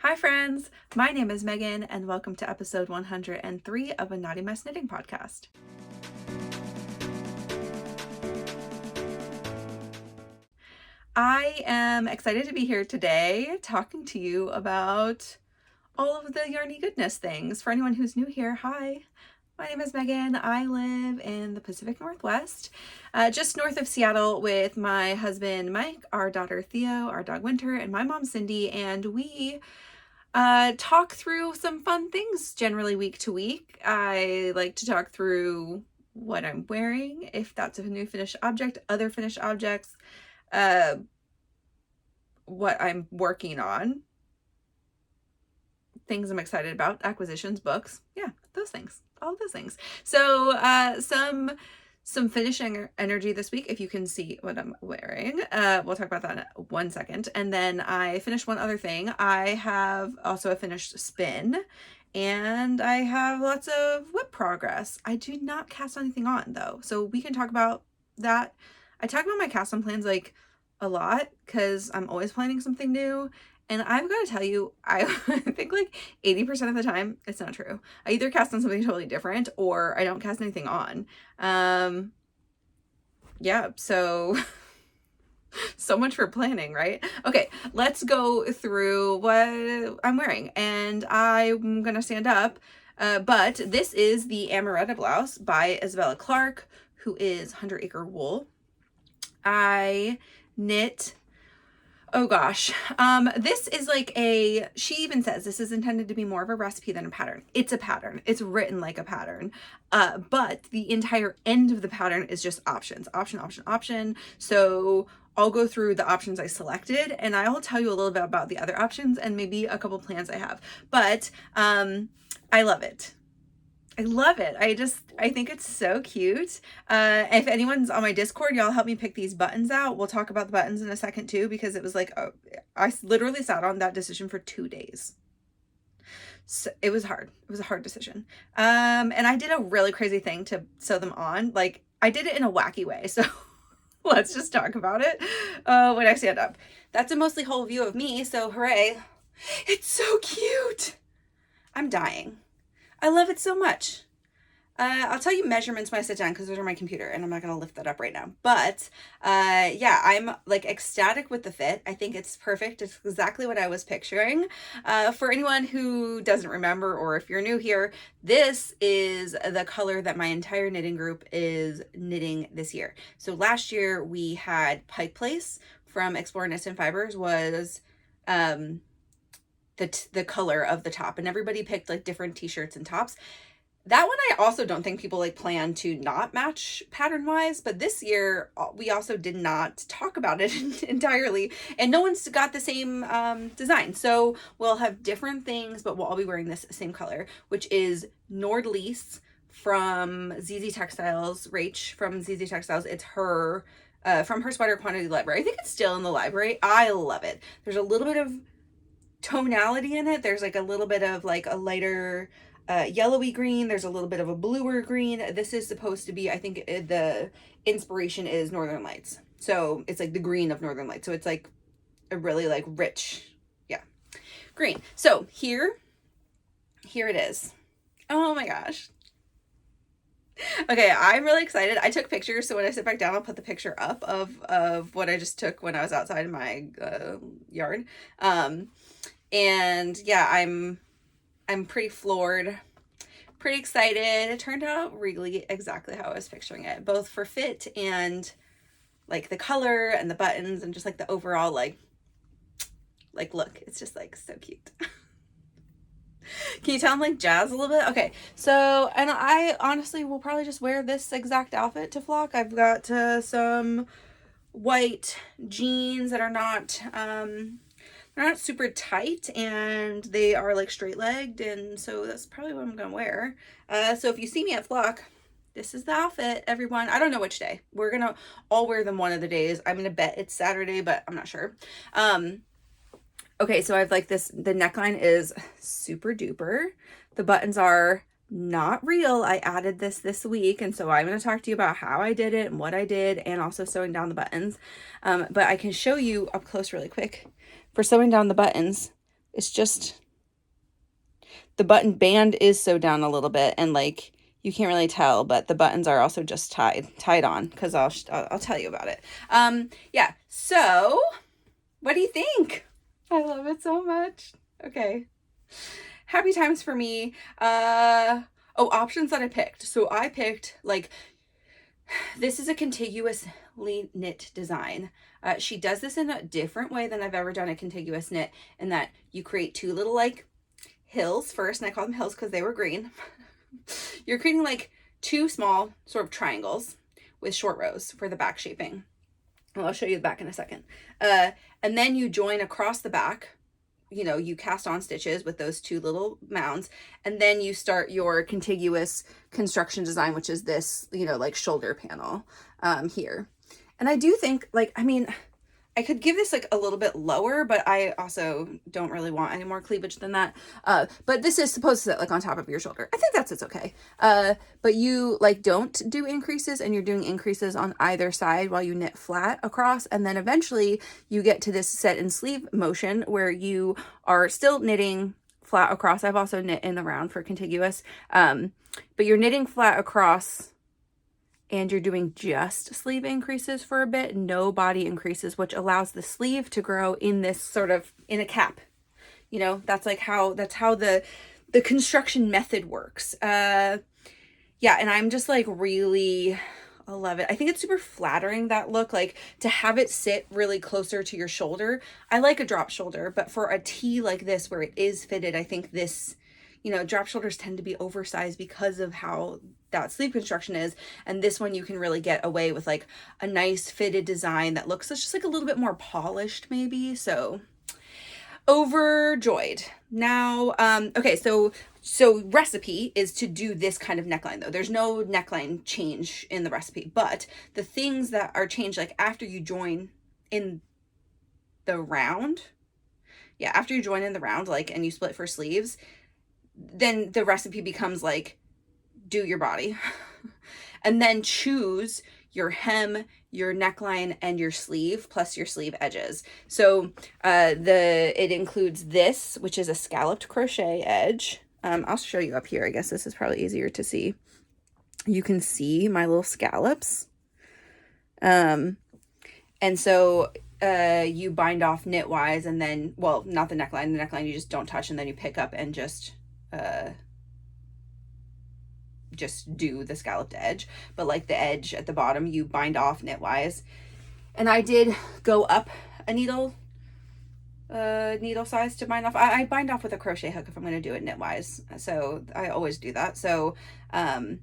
Hi friends, my name is Megan and welcome to episode 103 of a Naughty Mess Knitting Podcast. I am excited to be here today talking to you about all of the yarny goodness things. For anyone who's new here, hi. My name is Megan. I live in the Pacific Northwest, just north of Seattle with my husband Mike, our daughter Theo, our dog Winter, and my mom Cindy, and we talk through some fun things generally week to week. I like to talk through what I'm wearing, if that's a new finished object, other finished objects, what I'm working on, things I'm excited about, acquisitions, books, yeah, those things, all those things. So some finishing energy this week, if you can see what I'm wearing. We'll talk about that in 1 second. And then I finished one other thing. I have also a finished spin and I have lots of whip progress. I do not cast anything on though, so we can talk about that. I talk about my cast on plans like a lot because I'm always planning something new. And I've got to tell you, I think like 80% of the time, it's not true. I either cast on something totally different or I don't cast anything on. Yeah, so much for planning, right? Okay, let's go through what I'm wearing. And I'm going to stand up, but this is the Amoretta Blouse by Isabella Clarke, who is 100 Acre Wool. I knit... Oh gosh, this is like she even says this is intended to be more of a recipe than a pattern. It's a pattern. It's written like a pattern. But the entire end of the pattern is just options, option. So I'll go through the options I selected and I'll tell you a little bit about the other options and maybe a couple plans I have. But I love it. I love it. I think it's so cute. If anyone's on my Discord, y'all help me pick these buttons out. We'll talk about the buttons in a second too, because it was like, I literally sat on that decision for 2 days. So it was hard. It was a hard decision. And I did a really crazy thing to sew them on. Like I did it in a wacky way. So let's just talk about it when I stand up. That's a mostly whole view of me. So hooray. It's so cute. I'm dying. I love it so much. I'll tell you measurements when I sit down because those are my computer and I'm not going to lift that up right now. But yeah, I'm like ecstatic with the fit. I think it's perfect. It's exactly what I was picturing. For anyone who doesn't remember, or if you're new here, this is the color that my entire knitting group is knitting this year. So last year we had Pike Place from Explore Knits and Fibers was the color of the top, and everybody picked like different t-shirts and tops. That one I also don't think people like plan to not match pattern wise, but this year we also did not talk about it entirely, and no one's got the same design. So we'll have different things, but we'll all be wearing this same color, which is Nordlys from ZZ Textiles, Rach from ZZ Textiles. It's her from her Sweater Quantity Library. I think it's still in the library. I love it. There's a little bit of tonality in it. There's like a little bit of like a lighter yellowy green. There's a little bit of a bluer green. This is supposed to be, I think the inspiration is Northern Lights. So it's like the green of Northern Lights. So it's like a really like rich, yeah, green. So here it is. Oh my gosh. Okay, I'm really excited. I took pictures, so when I sit back down, I'll put the picture up of what I just took when I was outside in my yard. And yeah, I'm pretty floored, pretty excited. It turned out really exactly how I was picturing it, both for fit and like the color and the buttons and just like the overall like look. It's just like so cute. Can you tell I'm like jazz a little bit? Okay, so, and I honestly will probably just wear this exact outfit to flock. I've got some white jeans that are not they're not super tight and they are like straight legged, and so that's probably what I'm gonna wear. So if you see me at flock, this is the outfit, everyone. I don't know which day. We're gonna all wear them one of the days. I'm gonna bet it's Saturday, but I'm not sure. Okay, so I've like this, the neckline is super duper. The buttons are not real. I added this week, and so I'm going to talk to you about how I did it and what I did, and also sewing down the buttons. But I can show you up close really quick. For sewing down the buttons, It's just, the button band is sewed down a little bit, and like, you can't really tell, but the buttons are also just tied on, because I'll tell you about it. Yeah, so what do you think? I love it so much. Okay. Happy times for me. Oh, options that I picked. So I picked, like, this is a contiguously knit design. She does this in a different way than I've ever done a contiguous knit, in that you create two little, like, hills first, and I call them hills because they were green. You're creating like two small sort of triangles with short rows for the back shaping. Well, I'll show you the back in a second. And then you join across the back. You know, you cast on stitches with those two little mounds, and then you start your contiguous construction design, which is this, you know, like shoulder panel here. And I do think, like, I mean, I could give this like a little bit lower, but I also don't really want any more cleavage than that. But this is supposed to sit like on top of your shoulder. I think it's okay. But you like don't do increases, and you're doing increases on either side while you knit flat across. And then eventually you get to this set and sleeve motion where you are still knitting flat across. I've also knit in the round for contiguous. But you're knitting flat across, and you're doing just sleeve increases for a bit, no body increases, which allows the sleeve to grow in this sort of, in a cap. You know, that's how the construction method works. Yeah, and I'm just like really, I love it. I think it's super flattering, that look, like to have it sit really closer to your shoulder. I like a drop shoulder, but for a tee like this where it is fitted, I think this, you know, drop shoulders tend to be oversized because of how that sleeve construction is. And this one you can really get away with like a nice fitted design that looks just like a little bit more polished maybe. So overjoyed. Now, okay, so recipe is to do this kind of neckline though. There's no neckline change in the recipe, but the things that are changed, like after you join in the round, yeah, after you join in the round, like, and you split for sleeves, then the recipe becomes like, do your body and then choose your hem, your neckline, and your sleeve, plus your sleeve edges. So it includes this, which is a scalloped crochet edge. I'll show you up here. I guess this is probably easier to see. You can see my little scallops. And so you bind off knitwise, and then, well, not the neckline you just don't touch, and then you pick up and just do the scalloped edge, but like the edge at the bottom you bind off knitwise. And I did go up a needle size to bind off. I bind off with a crochet hook if I'm going to do it knitwise, so I always do that. So I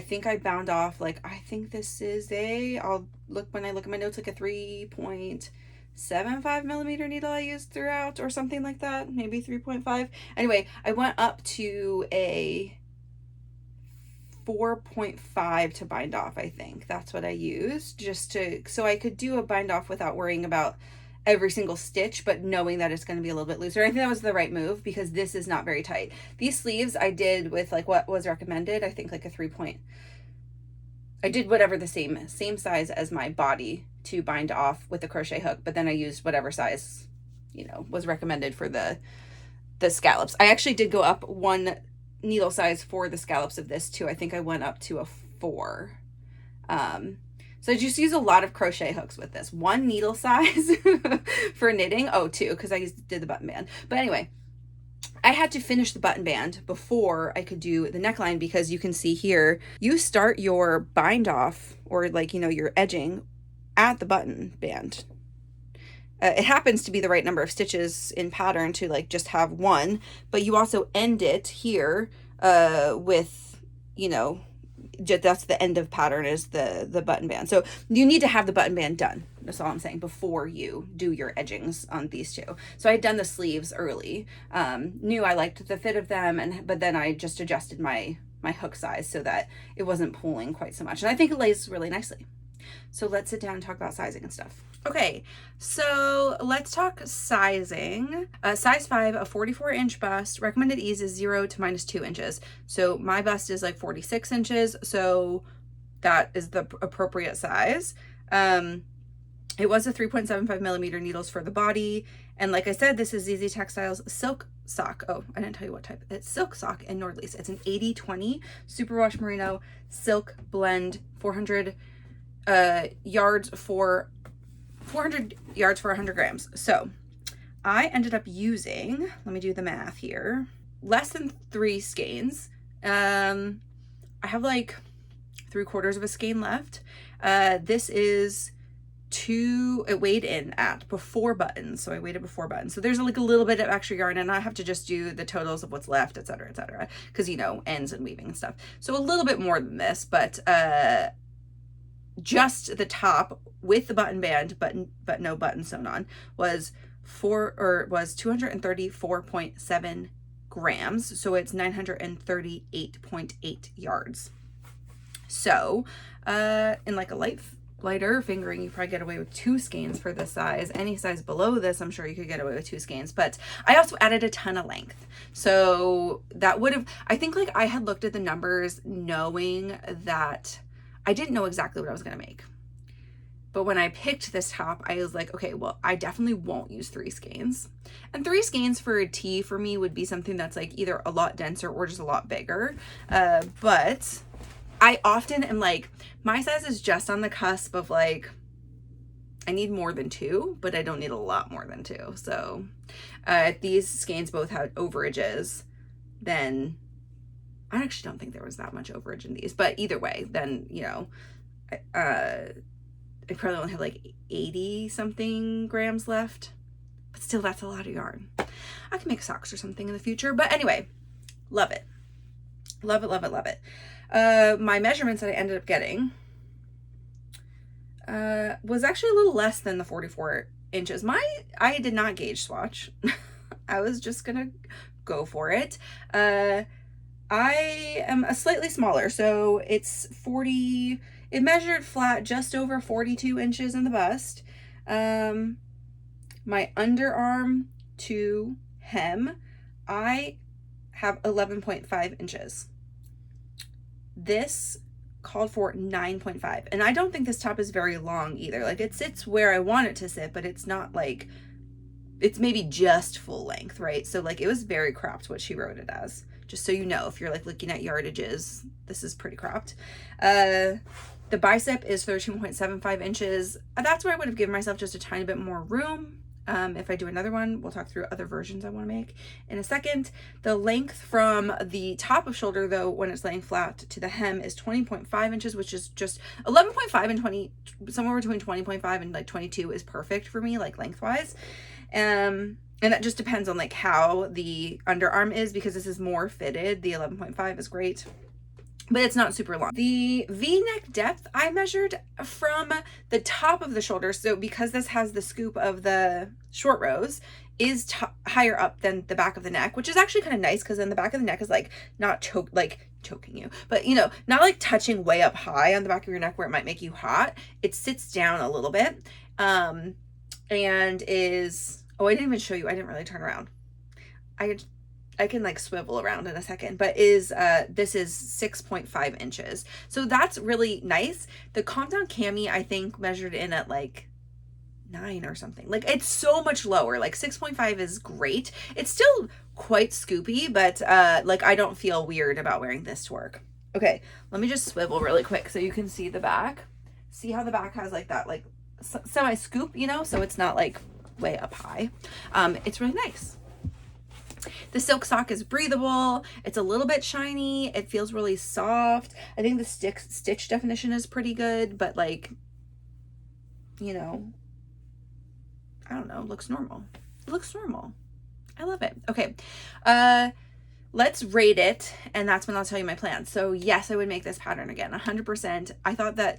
think I bound off, like, I think this is I'll look when I look at my notes, like a 3.75 millimeter needle I used throughout, or something like that, maybe 3.5. Anyway, I went up to a 4.5 to bind off. I think that's what I used, just so I could do a bind off without worrying about every single stitch, but knowing that it's going to be a little bit looser. I think that was the right move, because this is not very tight. These sleeves I did with like what was recommended. I think like a 3 point. I did whatever the same size as my body to bind off with the crochet hook, but then I used whatever size, you know, was recommended for the scallops. I actually did go up one needle size for the scallops of this too. I think I went up to a 4. So I just use a lot of crochet hooks with this. 1 needle size for knitting. Oh, 2, because I did the button band. But anyway, I had to finish the button band before I could do the neckline, because you can see here, you start your bind off, or like, you know, your edging at the button band. It happens to be the right number of stitches in pattern to like just have 1, but you also end it here with, you know, that's the end of pattern, is the button band. So you need to have the button band done. That's all I'm saying, before you do your edgings on these two. So I had done the sleeves early, knew I liked the fit of them, but then I just adjusted my hook size so that it wasn't pulling quite so much. And I think it lays really nicely. So let's sit down and talk about sizing and stuff. Okay, so let's talk sizing. Size 5, a 44-inch bust. Recommended ease is 0 to -2 inches. So my bust is like 46 inches, so that is the appropriate size. It was a 3.75 millimeter needles for the body, And like I said, this is ZZ Textiles silk sock. Oh, I didn't tell you what type. It's silk sock in Nordlies. It's an 80/20 superwash merino silk blend, 400 yards for 100 grams. So I ended up using, let me do the math here, less than 3 skeins. I have like 3/4 of a skein left. This is it weighed in at before buttons. So I weighed it before buttons. So there's like a little bit of extra yarn, and I have to just do the totals of what's left, etc., etc. Because, you know, ends and weaving and stuff. So a little bit more than this, but just the top with the button band, but no button sewn on, was 234.7 grams. So it's 938.8 yards. So in like a lighter fingering, you probably get away with 2 skeins for this size. Any size below this, I'm sure you could get away with 2 skeins, but I also added a ton of length. So that would have, I think, like, I had looked at the numbers knowing that I didn't know exactly what I was going to make. But when I picked this top, I was like, okay, well, I definitely won't use 3 skeins. And 3 skeins for a tee for me would be something that's like either a lot denser or just a lot bigger. But I often am like, my size is just on the cusp of like, I need more than 2, but I don't need a lot more than 2. So if these skeins both had overages, then I actually don't think there was that much overage in these. But either way, then, you know, I probably only have like 80 something grams left. But still, that's a lot of yarn. I can make socks or something in the future. But anyway, love it. Love it, love it, love it. My measurements that I ended up getting was actually a little less than the 44 inches. I did not gauge swatch. I was just gonna go for it. I am a slightly smaller, so it's 40, it measured flat just over 42 inches in the bust. My underarm to hem, I have 11.5 inches. This called for 9.5, and I don't think this top is very long either. Like, it sits where I want it to sit, but it's not like, it's maybe just full length, right? So like, it was very cropped what she wrote it as, just so you know, if you're like looking at yardages, this is pretty cropped. The bicep is 13.75 inches. That's where I would have given myself just a tiny bit more room. If I do another one, we'll talk through other versions I want to make in a second. The length from the top of shoulder, though, when it's laying flat to the hem, is 20.5 inches, which is just 11.5 and 20, somewhere between 20.5 and like 22 is perfect for me, like lengthwise. And that just depends on like how the underarm is, because this is more fitted. The 11.5 is great, but it's not super long. The V-neck depth I measured from the top of the shoulder. So because this has the scoop of the short rows, is higher up than the back of the neck, which is actually kind of nice, because then the back of the neck is like not choking you, but you know, not like touching way up high on the back of your neck where it might make you hot. It sits down a little bit, and is, oh, I didn't even show you. I didn't really turn around. I can like swivel around in a second, but this is 6.5 inches. So that's really nice. The Calm Down Cami, I think, measured in at like 9 or something. Like, it's so much lower. Like 6.5 is great. It's still quite scoopy, but like, I don't feel weird about wearing this to work. Okay, let me just swivel really quick so you can see the back. See how the back has like that like semi scoop, you know, so it's not like way up high. It's really nice. The silk sock is breathable. It's a little bit shiny. It feels really soft. I think the stitch definition is pretty good, but like, you know, I don't know, looks normal. It looks normal. I love it. Okay. Let's rate it, and that's when I'll tell you my plan. So yes, I would make this pattern again, 100%. I thought that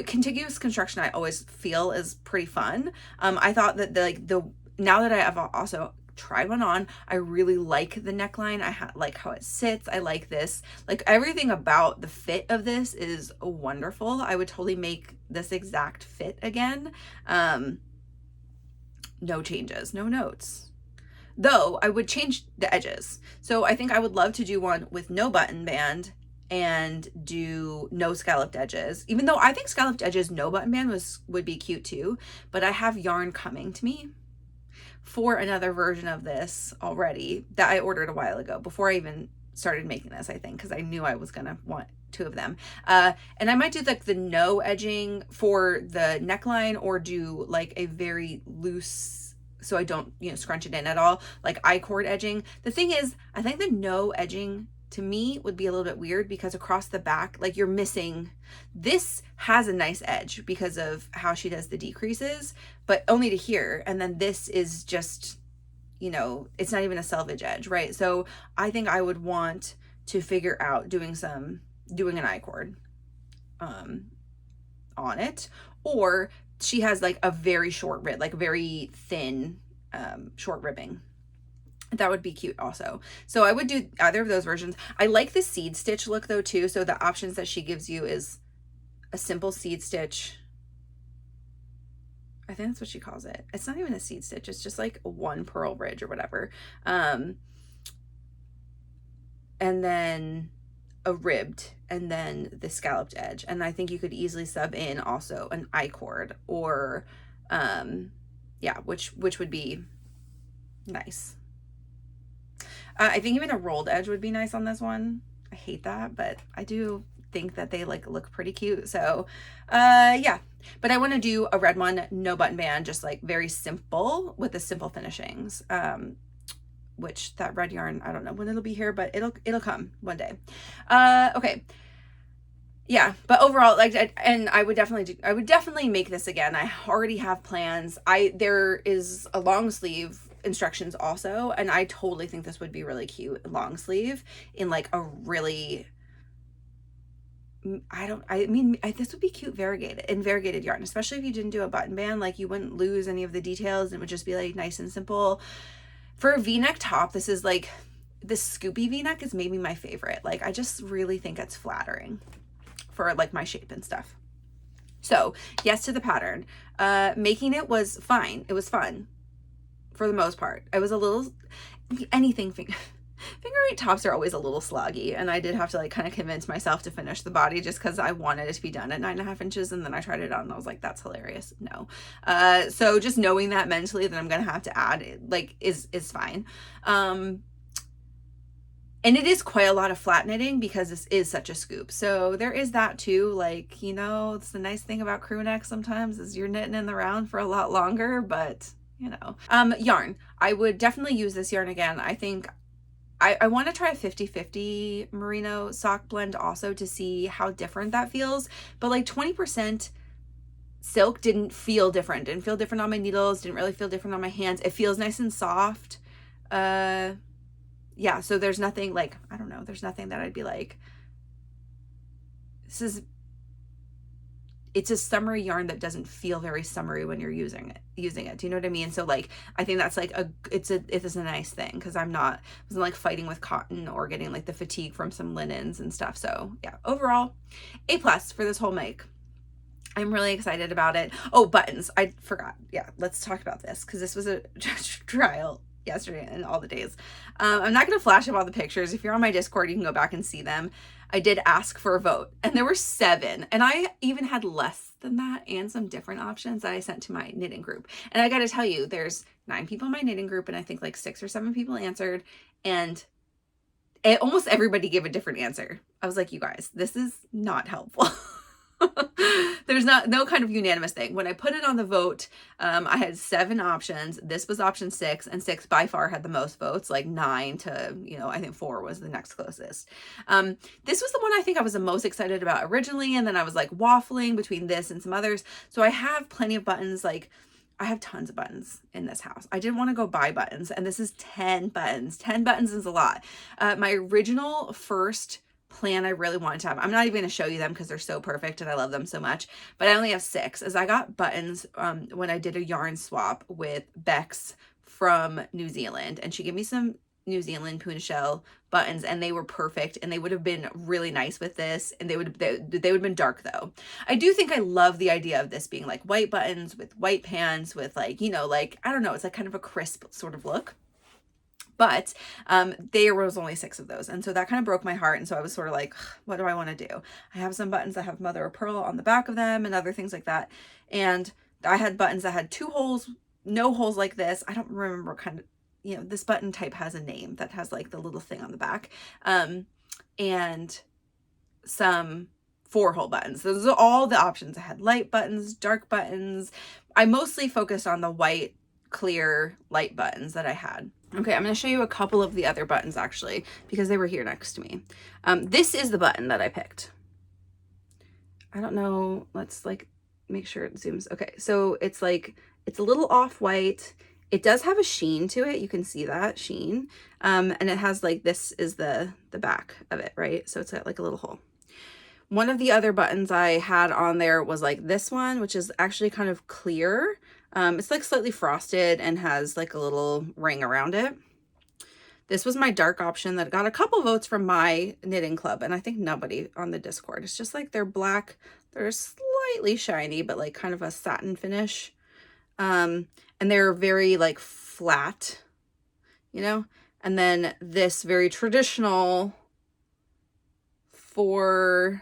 contiguous construction, I always feel, is pretty fun. I thought that now that I have also tried one on, I really like the neckline. I like how it sits. I like this. Like, everything about the fit of this is wonderful. I would totally make this exact fit again. No changes, no notes. Though I would change the edges. So I think I would love to do one with no button band and do no scalloped edges, even though I think scalloped edges, no button band would be cute too. But I have yarn coming to me for another version of this already that I ordered a while ago before I even started making this, I think, because I knew I was gonna want 2 of them. And I might do like the no edging for the neckline, or do like a very loose, so I don't, you know, scrunch it in at all, like I-cord edging. The thing is, I think the no edging to me would be a little bit weird, because across the back, like you're missing, this has a nice edge because of how she does the decreases, but only to here. And then this is just, you know, it's not even a selvage edge, right? So I think I would want to figure out doing an I-cord on it, or she has like a very short rib, like very thin short ribbing. That would be cute also. So I would do either of those versions. I like the seed stitch look though too. So the options that she gives you is a simple seed stitch. I think that's what she calls it. It's not even a seed stitch. It's just like one purl ridge or whatever. And then a ribbed, and then the scalloped edge. And I think you could easily sub in also an I-cord, or yeah, which would be nice. I think even a rolled edge would be nice on this one. I hate that, but I do think that they like look pretty cute. So yeah, but I want to do a red one, no button band, just like very simple with the simple finishings. Which that red yarn, I don't know when it'll be here, but it'll come one day. Okay. Yeah, but overall, like, and I would definitely make this again. I already have plans. There is a long sleeve instructions also, and I totally think this would be really cute long sleeve in like a really, this would be cute variegated yarn, especially if you didn't do a button band. Like, you wouldn't lose any of the details, and it would just be like nice and simple. For a v-neck top, this is like, this scoopy v-neck is maybe my favorite. Like, I just really think it's flattering for like my shape and stuff. So yes to the pattern. Making it was fine. It was fun for the most part. I was a little, anything finger eight tops are always a little sloggy, and I did have to like kind of convince myself to finish the body just because I wanted it to be done at 9.5 inches, and then I tried it on and I was like, that's hilarious. No. So just knowing that mentally that I'm gonna have to add like is fine. And it is quite a lot of flat knitting because this is such a scoop. So there is that too. Like, you know, it's the nice thing about crew neck sometimes is you're knitting in the round for a lot longer, but you know. Yarn. I would definitely use this yarn again. I think I want to try a 50-50 merino sock blend also to see how different that feels. But like 20% silk didn't feel different. Didn't feel different on my needles. Didn't really feel different on my hands. It feels nice and soft. Yeah, so there's nothing like, I don't know, there's nothing that I'd be like, it's a summery yarn that doesn't feel very summery when you're using it. Do you know what I mean? So like, I think that's like it is a nice thing, because I wasn't like fighting with cotton or getting like the fatigue from some linens and stuff. So yeah, overall, A+ for this whole make. I'm really excited about it. Oh, buttons. I forgot. Yeah, let's talk about this, because this was a trial yesterday and all the days. I'm not going to flash up all the pictures. If you're on my Discord, you can go back and see them. I did ask for a vote, and there were 7, and I even had less than that and some different options that I sent to my knitting group. And I got to tell you, there's 9 people in my knitting group, and I think like 6 or 7 people answered, and almost everybody gave a different answer. I was like, you guys, this is not helpful. There's no kind of unanimous thing. When I put it on the vote, I had 7 options. This was option 6, and 6 by far had the most votes, like 9 to, you know, I think 4 was the next closest. This was the one I think I was the most excited about originally, and then I was like waffling between this and some others. So I have plenty of buttons. Like, I have tons of buttons in this house. I didn't want to go buy buttons, and this is 10 buttons. 10 buttons is a lot. My original first plan I really wanted to have, I'm not even going to show you them because they're so perfect and I love them so much, but I only have 6, as I got buttons when I did a yarn swap with Bex from New Zealand, and she gave me some New Zealand Puna Shell buttons, and they were perfect, and they would have been really nice with this, and they would have been dark though. I do think I love the idea of this being like white buttons with white pants with like, you know, like, I don't know, it's like kind of a crisp sort of look. But there was only 6 of those. And so that kind of broke my heart. And so I was sort of like, what do I want to do? I have some buttons that have mother of pearl on the back of them and other things like that. And I had buttons that had 2 holes, no holes like this. I don't remember kind of, you know, this button type has a name that has like the little thing on the back. And some 4-hole buttons. Those are all the options. I had light buttons, dark buttons. I mostly focused on the white, clear, light buttons that I had. Okay, I'm going to show you a couple of the other buttons actually, because they were here next to me. This is the button that I picked. I don't know. Let's like make sure it zooms. Okay, so it's like, it's a little off-white. It does have a sheen to it. You can see that sheen. And it has like, this is the back of it, right? So it's got like a little hole. One of the other buttons I had on there was like this one, which is actually kind of clear. It's like slightly frosted and has like a little ring around it. This was my dark option that got a couple votes from my knitting club, and I think nobody on the Discord. It's just like they're black. They're slightly shiny, but like kind of a satin finish. And they're very like flat, you know? And then this very traditional 4-hole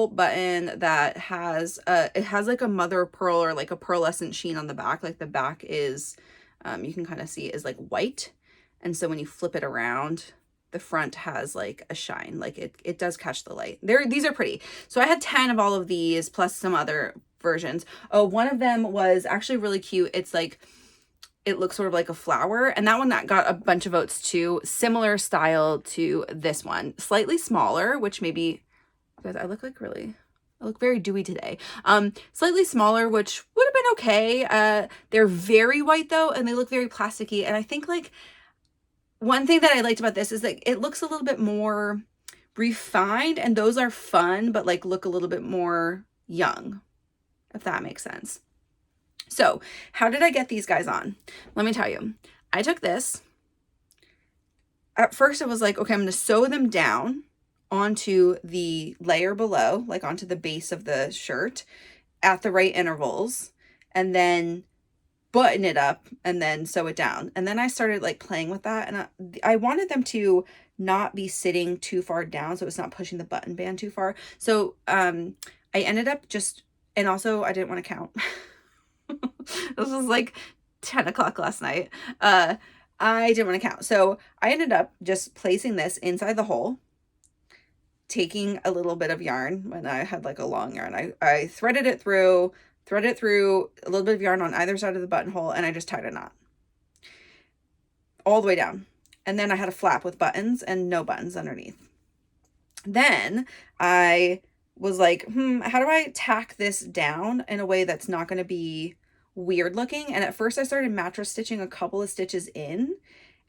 button that has it has like a mother of pearl or like a pearlescent sheen on the back. Like the back is you can kind of see is like white, and so when you flip it around, the front has like a shine, like it does catch the light. These are pretty. So I had 10 of all of these plus some other versions. Oh, one of them was actually really cute. It's like, it looks sort of like a flower, and that one that got a bunch of votes too. Similar style to this one, slightly smaller, which maybe, guys, I look very dewy today. Slightly smaller, which would have been okay. They're very white though, and they look very plasticky. And I think like one thing that I liked about this is like it looks a little bit more refined, and those are fun, but like look a little bit more young, if that makes sense. So how did I get these guys on? Let me tell you. I took this. At first I was like, okay, I'm going to sew them down onto the layer below, like onto the base of the shirt at the right intervals, and then button it up and then sew it down. And then I started like playing with that, and I wanted them to not be sitting too far down, so it's not pushing the button band too far. So I ended up just, and also I didn't want to count. This was like 10 o'clock last night. I didn't want to count. So I ended up just placing this inside the hole, taking a little bit of yarn when I had like a long yarn. I threaded it through a little bit of yarn on either side of the buttonhole, and I just tied a knot all the way down. And then I had a flap with buttons and no buttons underneath. Then I was like, how do I tack this down in a way that's not going to be weird looking? And at first I started mattress stitching a couple of stitches in,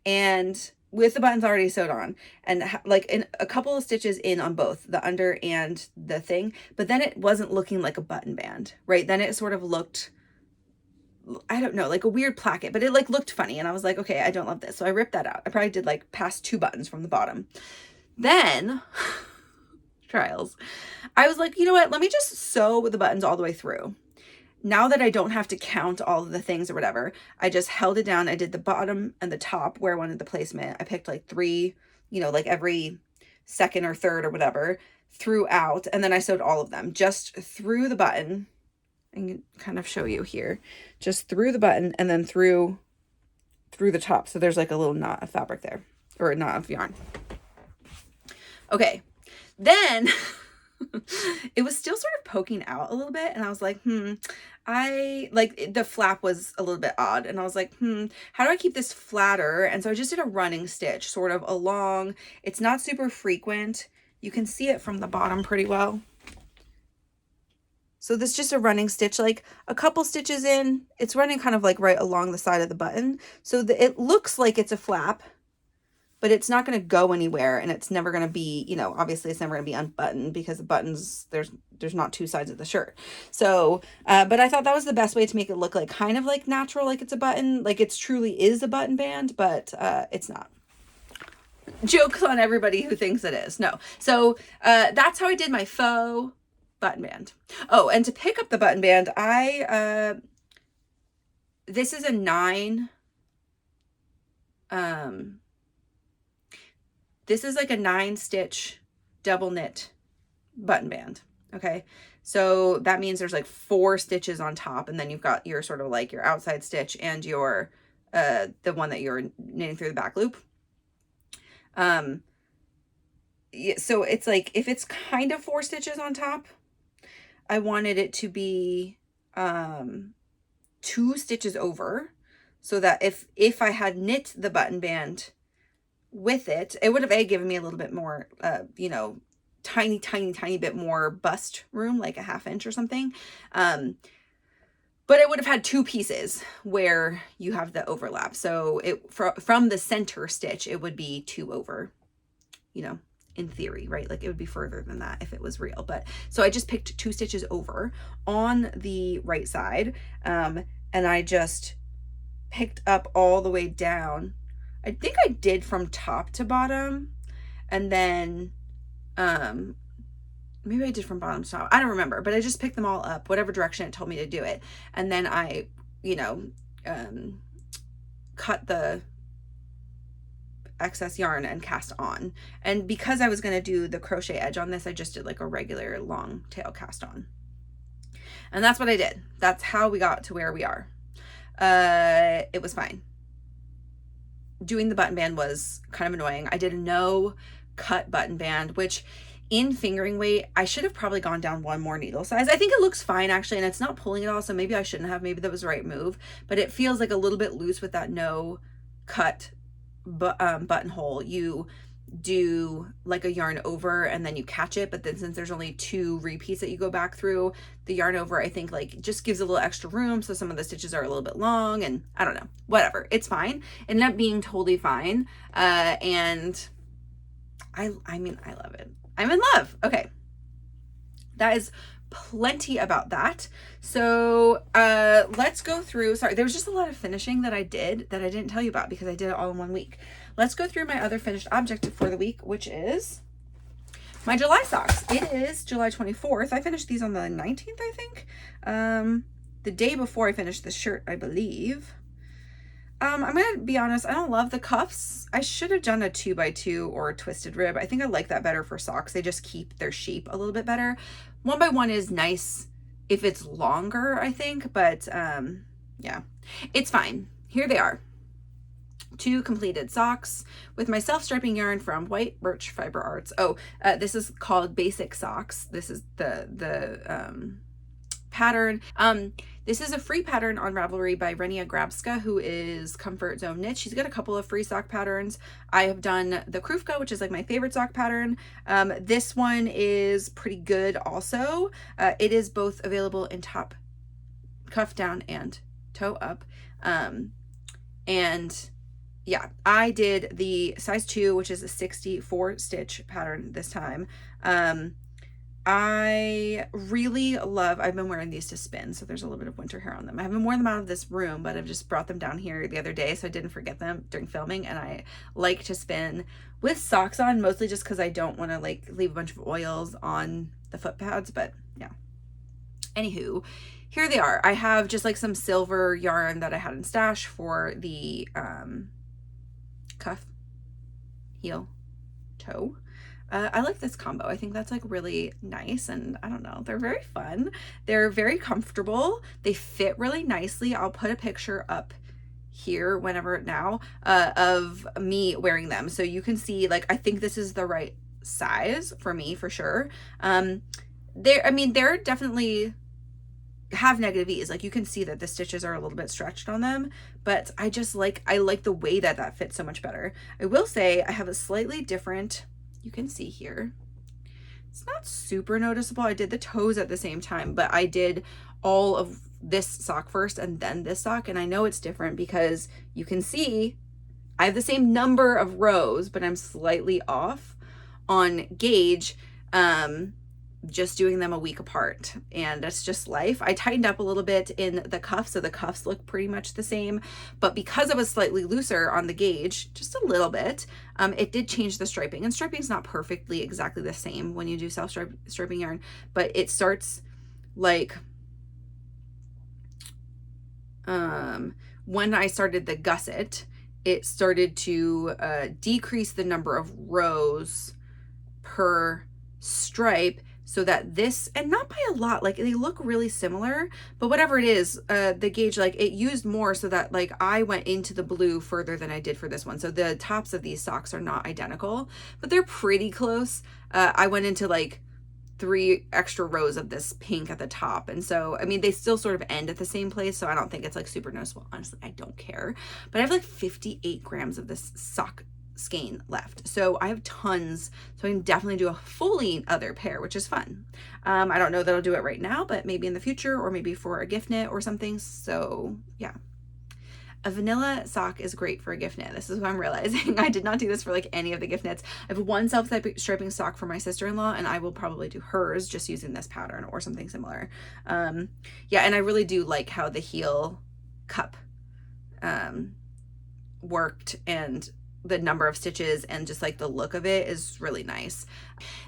and with the buttons already sewed on, and like in a couple of stitches in on both the under and the thing, but then it wasn't looking like a button band, right? Then it sort of looked, I don't know, like a weird placket, but it like looked funny, and I was like, okay, I don't love this. So I ripped that out. I probably did like past 2 buttons from the bottom. Then trials. I was like, you know what? Let me just sew the buttons all the way through. Now that I don't have to count all of the things or whatever, I just held it down. I did the bottom and the top where I wanted the placement. I picked like 3, you know, like every second or third or whatever throughout. And then I sewed all of them just through the button. I can kind of show you here, just through the button and then through the top. So there's like a little knot of fabric there, or a knot of yarn. Okay. Then it was still sort of poking out a little bit, and I was like, I like the flap was a little bit odd, and I was like, how do I keep this flatter? And so I just did a running stitch sort of along. It's not super frequent. You can see it from the bottom pretty well. So this is just a running stitch, like a couple stitches in. It's running kind of like right along the side of the button. So it looks like it's a flap, but it's not going to go anywhere, and it's never going to be, you know, obviously it's never going to be unbuttoned because the buttons, there's not 2 sides of the shirt. So, but I thought that was the best way to make it look like kind of like natural, like it's a button, like it's truly is a button band, but it's not. Jokes on everybody who thinks it is. No. So that's how I did my faux button band. Oh, and to pick up the button band, this is a 9 this is like a 9-stitch double knit button band. Okay. So that means there's like 4 stitches on top, and then you've got your sort of like your outside stitch and your, the one that you're knitting through the back loop. So it's like, if it's kind of 4 stitches on top, I wanted it to be 2 stitches over, so that if I had knit the button band with it, it would have given me a little bit more, you know, tiny bit more bust room, like a 1/2 inch or something. But it would have had 2 pieces where you have the overlap. So it from the center stitch, it would be 2 over, you know, in theory, right? Like it would be further than that if it was real. But so I just picked 2 stitches over on the right side. And I just picked up all the way down. I think I did from top to bottom, and then, maybe I did from bottom to top. I don't remember, but I just picked them all up, whatever direction it told me to do it. And then I, you know, cut the excess yarn and cast on. And because I was going to do the crochet edge on this, I just did like a regular long tail cast on. And that's what I did. That's how we got to where we are. It was fine. Doing the button band was kind of annoying. I did a no cut button band, which in fingering weight, I should have probably gone down 1 more needle size. I think it looks fine actually, and it's not pulling at all, so maybe I shouldn't have. Maybe that was the right move, but it feels like a little bit loose with that no cut buttonhole. You do like a yarn over and then you catch it, but then since there's only 2 repeats that you go back through, the yarn over I think like just gives a little extra room, so some of the stitches are a little bit long, and I don't know, whatever, it's fine. It ended up being totally fine. And I mean, I love it. I'm in love. Okay, that is plenty about that. So let's go through, sorry, there was just a lot of finishing that I did that I didn't tell you about because I did it all in 1 week. Let's go through my other finished object for the week, which is my July socks. It is July 24th. I finished these on the 19th, I think. The day before I finished the shirt, I believe. I'm gonna be honest, I don't love the cuffs. I should have done a 2x2 or a twisted rib. I think I like that better for socks. They just keep their shape a little bit better. 1x1 is nice if it's longer, I think, but yeah, it's fine. Here they are. 2 completed socks with my self-striping yarn from White Birch Fiber Arts. Oh, this is called Basic Socks. This is the pattern. This is a free pattern on Ravelry by Renia Grabska, who is Comfort Zone Knit. She's got a couple of free sock patterns. I have done the Krufka, which is like my favorite sock pattern. This one is pretty good also. It is both available in top, cuff down, and toe up. And yeah, I did the size 2, which is a 64 stitch pattern this time. I really love, I've been wearing these to spin, so there's a little bit of winter hair on them. I haven't worn them out of this room, but I've just brought them down here the other day, so I didn't forget them during filming. And I like to spin with socks on, mostly just because I don't want to like leave a bunch of oils on the foot pads, but yeah. Anywho, here they are. I have just like some silver yarn that I had in stash for the cuff, heel, toe. I like this combo. I think that's like really nice, and I don't know, they're very fun. They're very comfortable. They fit really nicely. I'll put a picture up here whenever now of me wearing them, so you can see, like, I think this is the right size for me for sure. They're definitely have negative ease. Like, you can see that the stitches are a little bit stretched on them, but I like the way that fits so much better. I will say I have a slightly different, you can see here, it's not super noticeable. I did the toes at the same time, but I did all of this sock first and then this sock, and I know it's different because you can see I have the same number of rows, but I'm slightly off on gauge, just doing them a week apart, and that's just life. I tightened up a little bit in the cuffs, so the cuffs look pretty much the same, but because I was slightly looser on the gauge, just a little bit, it did change the striping, and striping is not perfectly exactly the same when you do self-striping yarn, but it starts like, when I started the gusset, it started to decrease the number of rows per stripe, so that this, and not by a lot, like they look really similar, but whatever it is, the gauge, like it used more, so that like I went into the blue further than I did for this one. So the tops of these socks are not identical, but they're pretty close. I went into like 3 extra rows of this pink at the top, and so I mean they still sort of end at the same place, so I don't think it's like super noticeable. Honestly, I don't care. But I have like 58 grams of this sock skein left, so I have tons, so I can definitely do a fully other pair, which is fun. I don't know that I'll do it right now, but maybe in the future, or maybe for a gift knit or something. So yeah, a vanilla sock is great for a gift knit. This is what I'm realizing. I did not do this for like any of the gift knits. I have one self-striping sock for my sister-in-law, and I will probably do hers just using this pattern or something similar. Yeah, and I really do like how the heel cup worked, and the number of stitches and just like the look of it is really nice.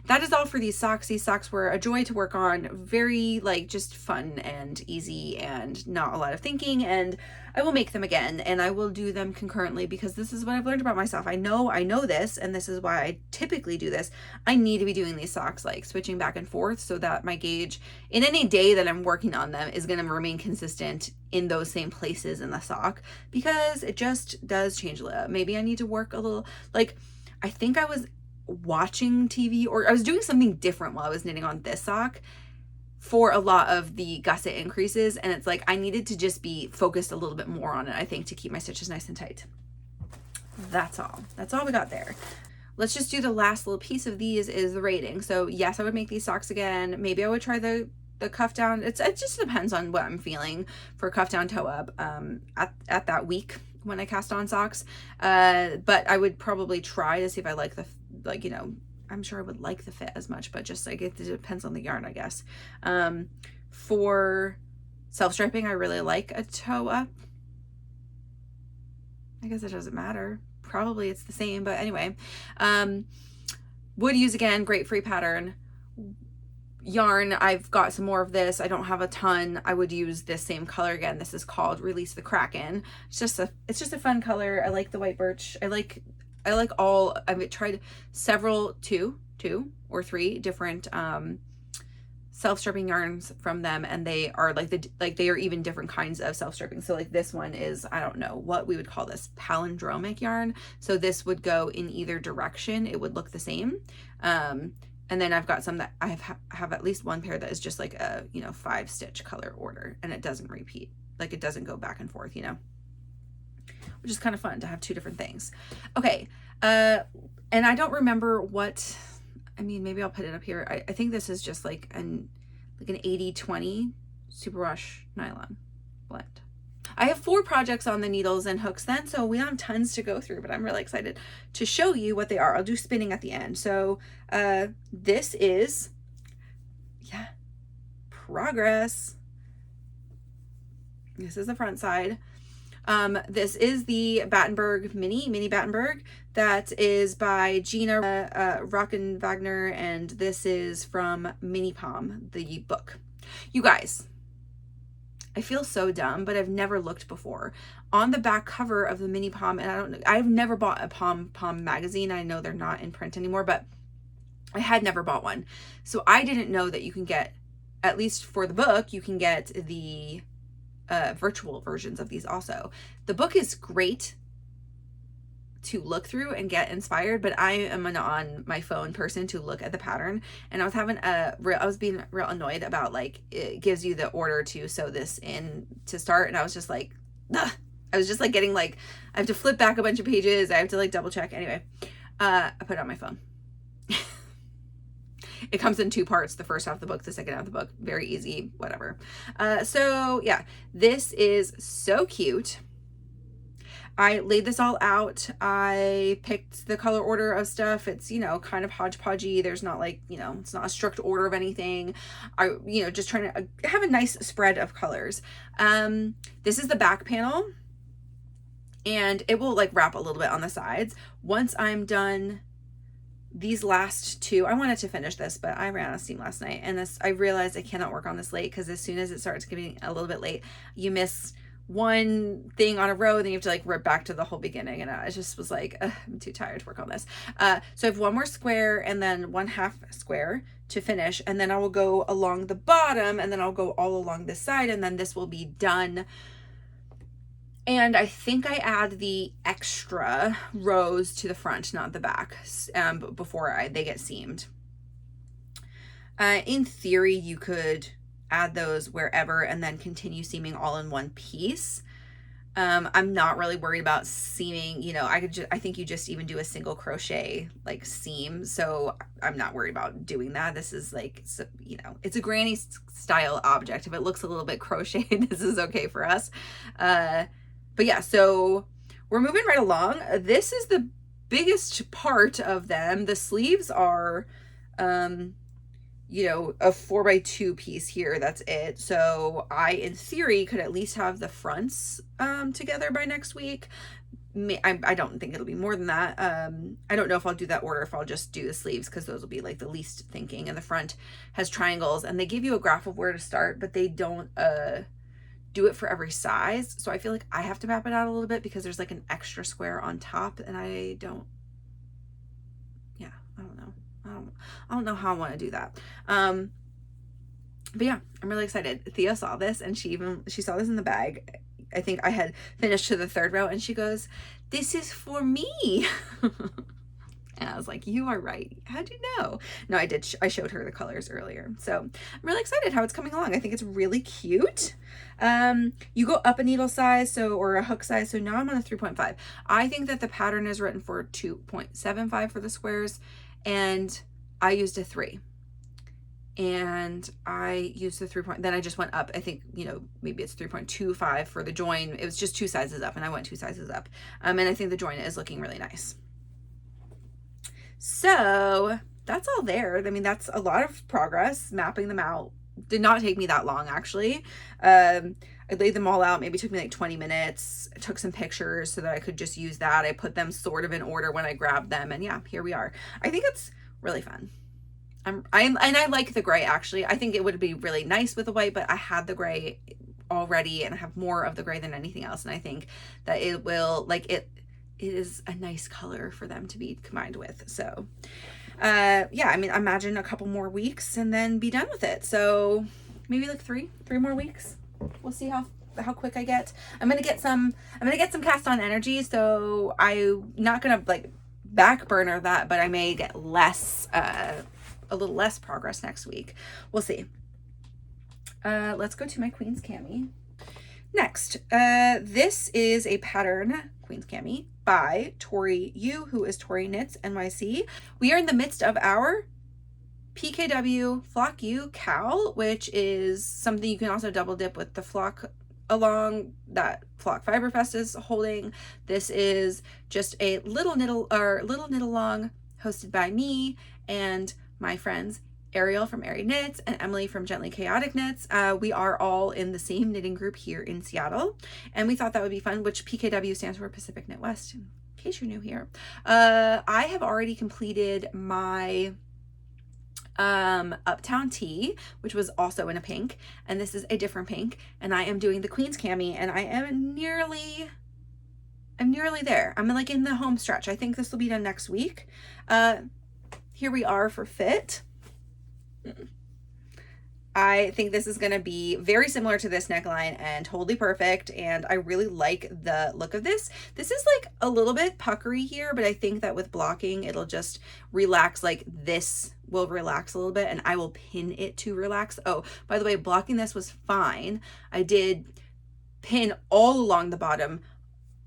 That is all for these socks. These socks were a joy to work on, very like just fun and easy and not a lot of thinking, and I will make them again, and I will do them concurrently because this is what I've learned about myself. I know this, and this is why I typically do this. I need to be doing these socks, like switching back and forth, so that my gauge in any day that I'm working on them is going to remain consistent in those same places in the sock, because it just does change a little. Maybe I need to work a little, like I think I was watching TV, or I was doing something different while I was knitting on this sock for a lot of the gusset increases, and it's like I needed to just be focused a little bit more on it, I think, to keep my stitches nice and tight. That's all we got there. Let's just do the last little piece of these, is the rating. So yes, I would make these socks again. Maybe I would try the cuff down. It just depends on what I'm feeling for cuff down toe up at that week when I cast on socks. But I would probably try to see if I like the, like, you know, I'm sure I would like the fit as much, but just like it depends on the yarn, I guess. For self-striping, I really like a toe up. I guess it doesn't matter. Probably it's the same, but anyway. Would use again, great free pattern. Yarn, I've got some more of this. I don't have a ton. I would use this same color again. This is called Release the Kraken. It's just a fun color. I like the white birch. I like all, I've tried several, two or three different self-stripping yarns from them, and they are they are even different kinds of self-stripping. So like this one is, I don't know what we would call this, palindromic yarn. So this would go in either direction. It would look the same. And then I've got some that I have at least one pair that is just like a, you know, 5-stitch color order, and it doesn't repeat. Like it doesn't go back and forth, you know, which is kind of fun to have 2 different things. Okay. And I don't remember what, I mean, maybe I'll put it up here. I think this is just like an 80-20 superwash nylon blend. I have 4 projects on the needles and hooks then, so we have tons to go through, but I'm really excited to show you what they are. I'll do spinning at the end. So this is, yeah, progress. This is the front side. This is the Battenberg mini Battenberg that is by Gina Rockenwagner, and this is from Mini Pom, the book. You guys, I feel so dumb, but I've never looked before. On the back cover of the Mini Pom, and I've never bought a Pom magazine. I know they're not in print anymore, but I had never bought one. So I didn't know that you can get, at least for the book, you can get the virtual versions of these also. The book is great to look through and get inspired, but I am an on my phone person to look at the pattern, and I was being real annoyed about, like, it gives you the order to sew this in to start, and I was just like, ugh. I was just like getting like, I have to flip back a bunch of pages, I have to like double check. Anyway, I put it on my phone. It comes in 2 parts, the first half of the book, the second half of the book. Very easy, whatever. So yeah, this is so cute. I laid this all out. I picked the color order of stuff. It's, you know, kind of hodgepodgey. There's not like, you know, it's not a strict order of anything. You know, just trying to have a nice spread of colors. This is the back panel, and it will like wrap a little bit on the sides. Once I'm done these last 2, I wanted to finish this, but I ran out of steam last night, and I realized I cannot work on this late, because as soon as it starts getting a little bit late, you miss one thing on a row, and then you have to like rip back to the whole beginning. And I just was like, I'm too tired to work on this. So I have one more square and then 1/2 square to finish. And then I will go along the bottom, and then I'll go all along this side, and then this will be done. And I think I add the extra rows to the front, not the back, before they get seamed. In theory, you could add those wherever and then continue seaming all in one piece. I'm not really worried about seaming, you know, I think you just even do a single crochet like seam. So I'm not worried about doing that. This is like, you know, it's a granny style object. If it looks a little bit crocheted, this is okay for us. But yeah, so we're moving right along. This is the biggest part of them. The sleeves are, you know, a 4x2 piece here. That's it. So I, in theory, could at least have the fronts together by next week. I don't think it'll be more than that. I don't know if I'll do that order, if I'll just do the sleeves, because those will be like the least thinking. And the front has triangles, and they give you a graph of where to start, but they don't do it for every size. So I feel like I have to map it out a little bit, because there's like an extra square on top, and I don't know how I want to do that. But yeah, I'm really excited. Thea saw this, and she saw this in the bag. I think I had finished to the 3rd row, and she goes, "This is for me." And I was like, you are right. How'd you know? No, I did. I showed her the colors earlier. So I'm really excited how it's coming along. I think it's really cute. You go up a needle size, or a hook size. So now I'm on a 3.5. I think that the pattern is written for 2.75 for the squares, and I used a 3. And I used the 3. Then I just went up. I think, you know, maybe it's 3.25 for the join. It was just 2 sizes up, and I went 2 sizes up. And I think the join is looking really nice. So that's all there. I mean, that's a lot of progress. Mapping them out did not take me that long, actually. I laid them all out. Maybe it took me like 20 minutes. I took some pictures so that I could just use that. I put them sort of in order when I grabbed them, and yeah, here we are. I think it's really fun. I like the gray, actually. I think it would be really nice with the white, but I had the gray already, and I have more of the gray than anything else. And I think that it will, like, it is a nice color for them to be combined with. So yeah, I mean, imagine a couple more weeks and then be done with it. So maybe like three more weeks. We'll see how quick I get. I'm gonna get some cast on energy, so I'm not gonna like back burner that, but I may get less a little less progress next week. We'll see. Let's go to my Queen's Cami. Next, this is a pattern, Queen's Cami, by Tori Yu, who is Tori Knits NYC. We are in the midst of our PKW Flock U cowl, which is something you can also double dip with the flock along that Flock Fiberfest is holding. This is just a little knit along hosted by me and my friends Ariel from Erriu Knits and Emily from Gently Chaotic Knits. We are all in the same knitting group here in Seattle, and we thought that would be fun, which PKW stands for Pacific Knit West, in case you're new here. I have already completed my Uptown Tee, which was also in a pink, and this is a different pink, and I am doing the Queen's Cami, and I am nearly there. I'm like in the home stretch. I think this will be done next week. Here we are for fit. I think this is going to be very similar to this neckline and totally perfect, and I really like the look of this. This is like a little bit puckery here, but I think that with blocking it'll just relax. Like this will relax a little bit, and I will pin it to relax. Oh, by the way, blocking this was fine. I did pin all along the bottom.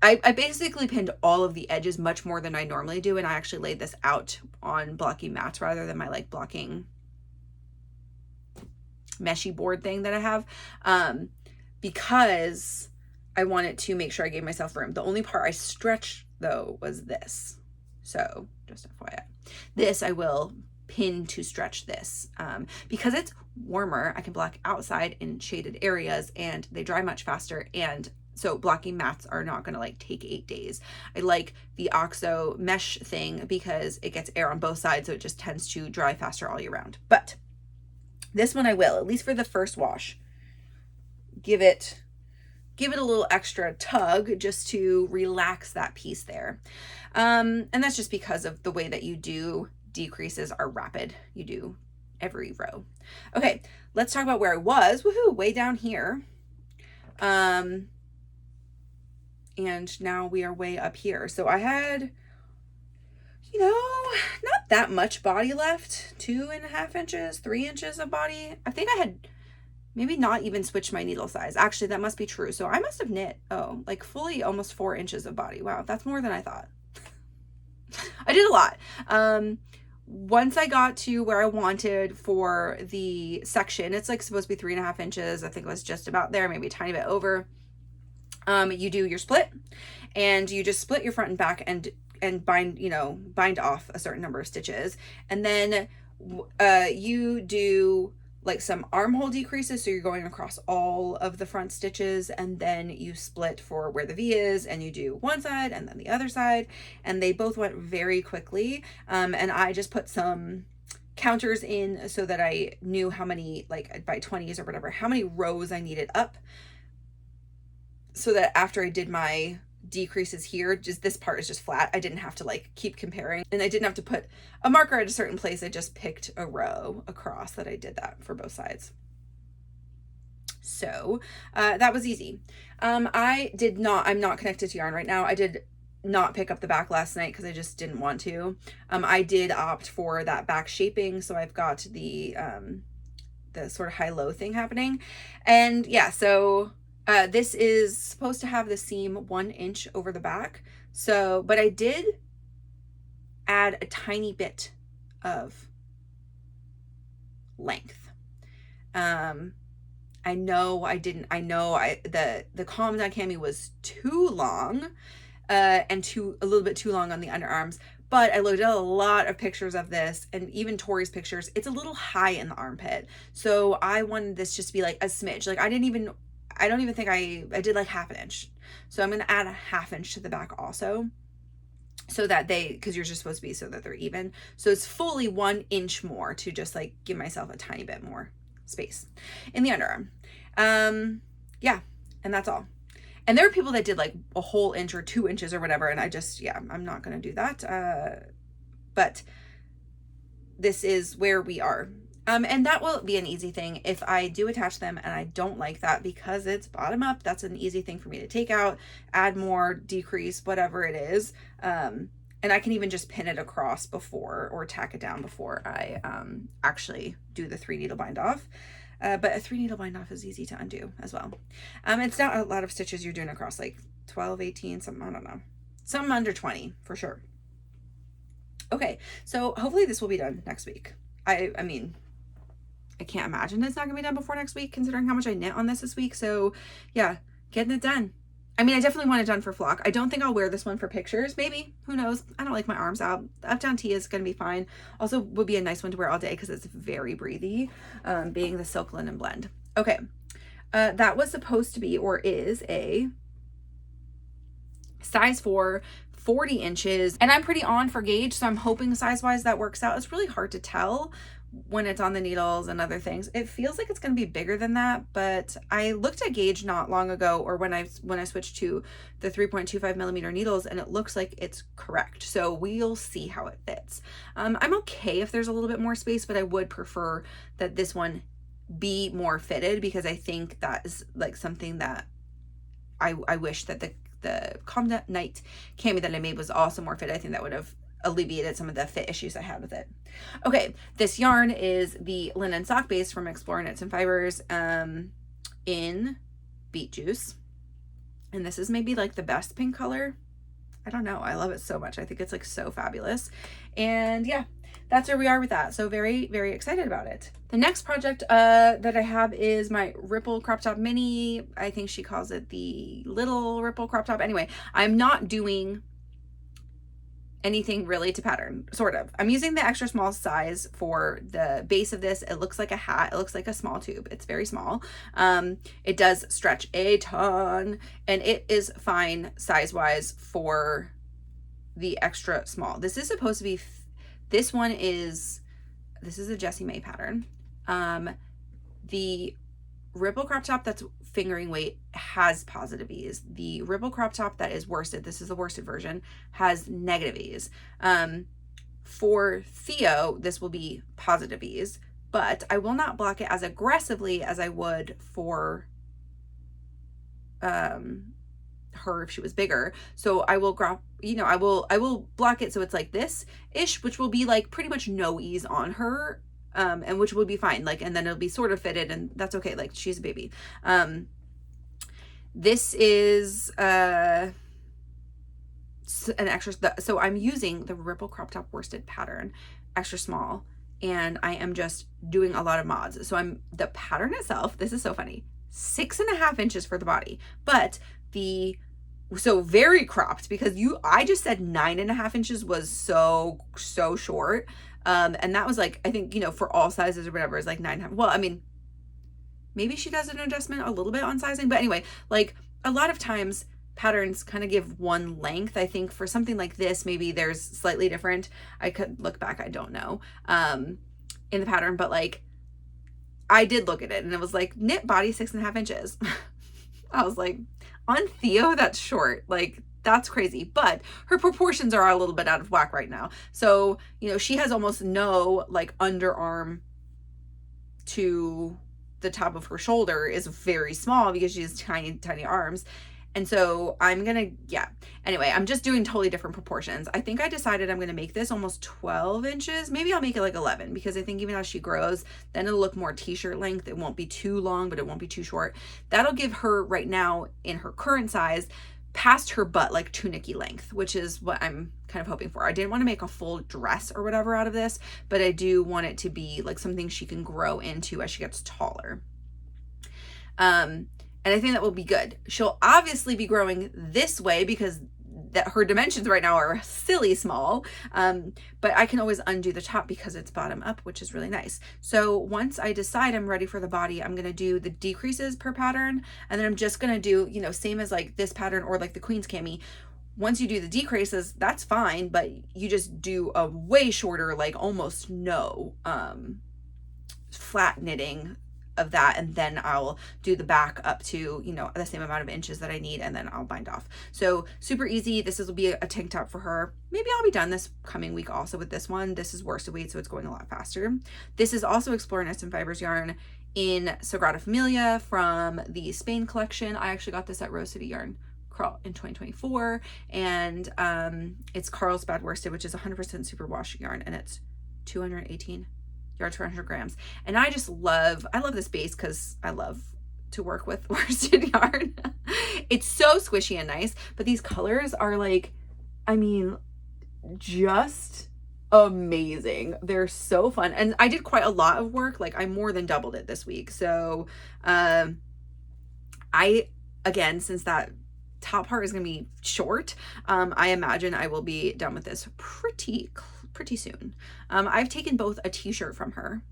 I basically pinned all of the edges much more than I normally do, and I actually laid this out on blocky mats rather than my like blocking meshy board thing that I have, because I wanted to make sure I gave myself room. The only part I stretched though was this, so just FYI, this I will pin to stretch this, because it's warmer. I can block outside in shaded areas and they dry much faster, and so blocking mats are not going to like take 8 days. I like the OXO mesh thing because it gets air on both sides, so it just tends to dry faster all year round. But this one I will, at least for the first wash, give it give it a little extra tug just to relax that piece there. And that's just because of the way that you do decreases are rapid. You do every row. Okay, let's talk about where I was. Woohoo, way down here. And now we are way up here. So I had, you know, not that much body left. 2.5 inches, 3 inches of body. I think I had maybe not even switched my needle size. Actually, that must be true. So I must have knit, like fully almost 4 inches of body. Wow, that's more than I thought. I did a lot. Once I got to where I wanted for the section, it's like supposed to be 3.5 inches. I think it was just about there, maybe a tiny bit over. You do your split, and you just split your front and back and bind off a certain number of stitches. And then you do like some armhole decreases, so you're going across all of the front stitches, and then you split for where the V is, and you do one side and then the other side, and they both went very quickly. And I just put some counters in so that I knew how many, like by 20s or whatever, how many rows I needed up, so that after I did my decreases here, just this part is just flat. I didn't have to like keep comparing, and I didn't have to put a marker at a certain place. I just picked a row across that I did that for both sides. So that was easy. I'm not connected to yarn right now. I did not pick up the back last night because I just didn't want to. I did opt for that back shaping, so I've got the sort of high-low thing happening. And yeah, so this is supposed to have the seam 1 inch over the back. So, but I did add a tiny bit of length. I know the Calm Down Cami was too long, and a little bit too long on the underarms. But I looked at a lot of pictures of this, and even Tori's pictures, it's a little high in the armpit. So I wanted this just to be like a smidge. Like I don't even think I did like 1/2 inch. So I'm going to add a 1/2 inch to the back also, so that because you're just supposed to be so that they're even. So it's fully 1 inch more to just like give myself a tiny bit more space in the underarm. Yeah, and that's all. And there are people that did like a whole inch or 2 inches or whatever. And I'm not going to do that. But this is where we are. And that will be an easy thing if I do attach them and I don't like that because it's bottom up. That's an easy thing for me to take out, add more, decrease, whatever it is. And I can even just pin it across before, or tack it down before I actually do the 3 needle bind off. But a 3 needle bind off is easy to undo as well. It's not a lot of stitches you're doing across, like 12, 18, something, I don't know. Something under 20 for sure. Okay, so hopefully this will be done next week. I mean, I can't imagine it's not gonna be done before next week, considering how much I knit on this week. So yeah, getting it done. I mean, I definitely want it done for flock. I don't think I'll wear this one for pictures. Maybe, who knows? I don't like my arms out. The up down tee is gonna be fine. Also would be a nice one to wear all day because it's very breathy, being the silk linen blend. Okay, that was supposed to be, or is, a size 4, 40 inches. And I'm pretty on for gauge, so I'm hoping size-wise that works out. It's really hard to tell when it's on the needles and other things. It feels like it's going to be bigger than that, but I looked at gauge not long ago, or when I switched to the 3.25 millimeter needles, and it looks like it's correct. So we'll see how it fits. I'm okay if there's a little bit more space, but I would prefer that this one be more fitted, because I think that is like something that I wish that the Calm Down Night Cami that I made was also more fit. I think that would have alleviated some of the fit issues I had with it. Okay, this yarn is the linen sock base from Explore Knits and Fibers in Beet Juice. And this is maybe like the best pink color. I don't know. I love it so much. I think it's like so fabulous. And yeah, that's where we are with that. So very, very excited about it. The next project that I have is my Ripple Crop Top Mini. I think she calls it the Little Ripple Crop Top. Anyway, I'm not doing anything really to pattern, sort of. I'm using the extra small size for the base of this. It looks like a hat. It looks like a small tube. It's very small. It does stretch a ton, and it is fine size-wise for the extra small. This is supposed to be, this is a Jessie May pattern. The ripple crop top that's fingering weight has positive ease. The ripple crop top that is worsted, this is the worsted version, has negative ease. For Theo, this will be positive ease, but I will not block it as aggressively as I would for her if she was bigger. So I will I will block it so it's like this ish, which will be like pretty much no ease on her, and which will be fine, like, and then it'll be sort of fitted, and that's okay, like she's a baby. This is an extra, so I'm using the ripple crop top worsted pattern, extra small, and I am just doing a lot of mods. So the pattern itself, this is so funny, 6.5 inches for the body, but so very cropped, because I just said 9.5 inches was so short. And that was like, I think, for all sizes or whatever is like 9.5. Well, I mean, maybe she does an adjustment a little bit on sizing, but anyway, like a lot of times patterns kind of give one length. I think for something like this, maybe there's slightly different. I could look back, I don't know, in the pattern, but like I did look at it and it was like knit body 6.5 inches. I was like, on Theo, that's short. Like, that's crazy. But her proportions are a little bit out of whack right now. So, she has almost no like underarm to the top of her shoulder is very small because she has tiny, tiny arms. And so anyway, I'm just doing totally different proportions. I think I decided I'm going to make this almost 12 inches. Maybe I'll make it like 11, because I think even as she grows, then it'll look more t-shirt length. It won't be too long, but it won't be too short. That'll give her right now in her current size past her butt, like tunic-y length, which is what I'm kind of hoping for. I didn't want to make a full dress or whatever out of this, but I do want it to be like something she can grow into as she gets taller. And I think that will be good. She'll obviously be growing this way because that her dimensions right now are silly small. But I can always undo the top because it's bottom up, which is really nice. So once I decide I'm ready for the body, I'm going to do the decreases per pattern. And then I'm just going to do, same as like this pattern or like the Queen's Cami. Once you do the decreases, that's fine, but you just do a way shorter, like almost no flat knitting of that, and then I'll do the back up to the same amount of inches that I need, and then I'll bind off. So super easy. This will be a tank top for her. Maybe I'll be done this coming week also with this one. This is worsted weight, so it's going a lot faster. This is also Explore Nest and Fibers yarn in Sagrada Familia from the Spain collection. I actually got this at Rose City Yarn Crawl in 2024, and it's Carlsbad worsted, which is 100% superwash yarn, and it's 218 yards per 100 grams. And I love this base because I love to work with worsted yarn. It's so squishy and nice, but these colors are like, just amazing. They're so fun. And I did quite a lot of work. Like I more than doubled it this week. So, again, since that top part is going to be short, I imagine I will be done with this pretty soon. I've taken both a t-shirt from her,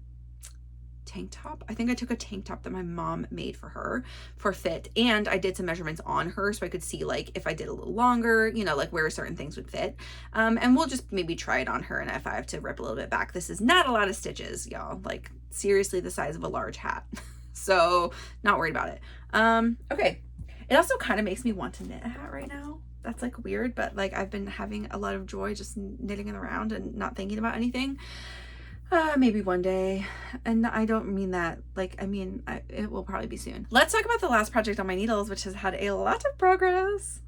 tank top. I think I took a tank top that my mom made for her for fit, and I did some measurements on her so I could see like if I did a little longer, like where certain things would fit. And we'll just maybe try it on her, and if I have to rip a little bit back, this is not a lot of stitches, y'all, like seriously the size of a large hat. So not worried about it. Okay. It also kind of makes me want to knit a hat right now. That's like weird, but like I've been having a lot of joy just knitting it around and not thinking about anything. Maybe one day. And I don't mean that, like, it will probably be soon. Let's talk about the last project on my needles, which has had a lot of progress.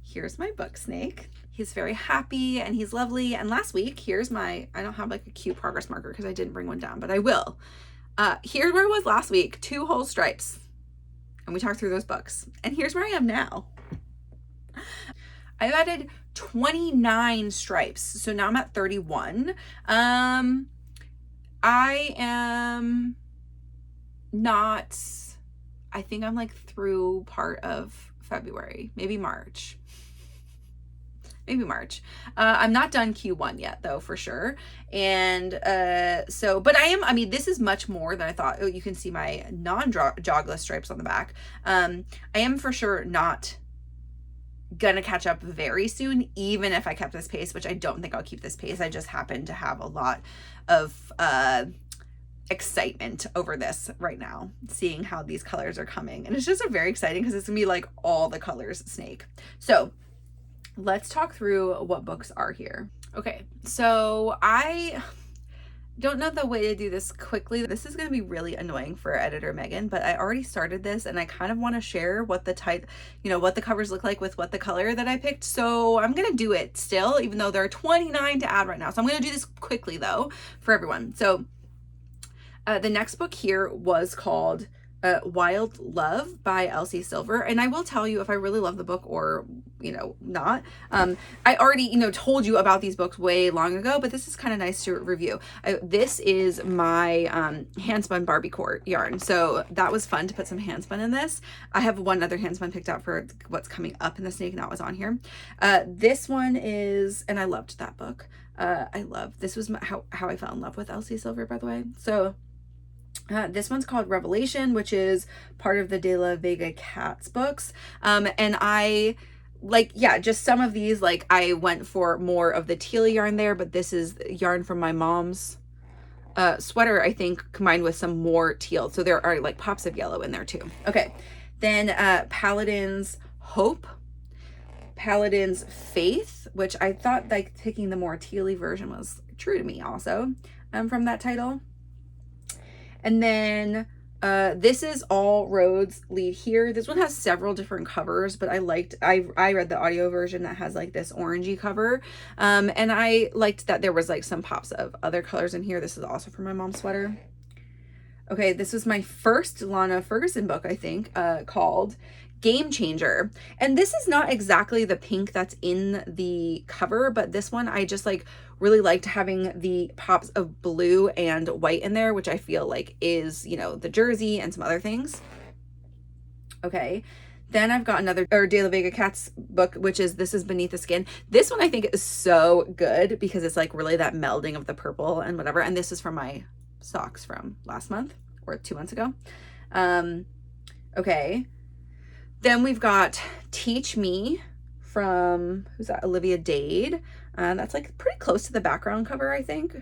Here's my book snake. He's very happy and he's lovely. And last week, I don't have like a cute progress marker because I didn't bring one down, but I will. Here's where it was last week, 2 whole stripes. And we talked through those books. And here's where I am now. I've added 29 stripes, so now I'm at 31. I am not, I think I'm like through part of February, maybe March. I'm not done Q1 yet though, for sure. And but this is much more than I thought. Oh, you can see my non-jogless stripes on the back. I am for sure not gonna catch up very soon, even if I kept this pace, which I don't think I'll keep this pace. I just happen to have a lot of excitement over this right now, seeing how these colors are coming. And it's just very exciting because it's gonna be like all the colors snake. So let's talk through what books are here. Okay, so I don't know the way to do this quickly. This is going to be really annoying for editor Megan, but I already started this and I kind of want to share what the type, what the covers look like with what the color that I picked. So I'm going to do it still, even though there are 29 to add right now. So I'm going to do this quickly though for everyone. So the next book here was called Wild Love by Elsie Silver. And I will tell you if I really love the book or, not. I already, told you about these books way long ago, but this is kind of nice to review. This is my handspun Barbie Court yarn. So that was fun to put some handspun in this. I have one other handspun picked out for what's coming up in the snake, and that was on here. This one is, and I loved that book. This was how I fell in love with Elsie Silver, by the way. So this one's called Revelation, which is part of the De La Vega Cats books. And I just some of these, I went for more of the teal yarn there, but this is yarn from my mom's sweater, I think, combined with some more teal. So there are pops of yellow in there too. Okay. Then Paladin's Hope, Paladin's Faith, which I thought picking the more tealy version was true to me also, from that title. And then this is All Roads Lead Here. This one has several different covers, but I read the audio version that has this orangey cover. And I liked that there was some pops of other colors in here. This is also for my mom's sweater. Okay, this was my first Lana Ferguson book, I think, called Game Changer. And this is not exactly the pink that's in the cover, but this one I just really liked having the pops of blue and white in there, which I feel is, the jersey and some other things. Okay. Then I've got another De La Vega Cats book, this is Beneath the Skin. This one I think is so good because it's really that melding of the purple and whatever. And this is from my socks from last month or 2 months ago. Okay. Then we've got Teach Me from, who's that? Olivia Dade. That's pretty close to the background cover, I think,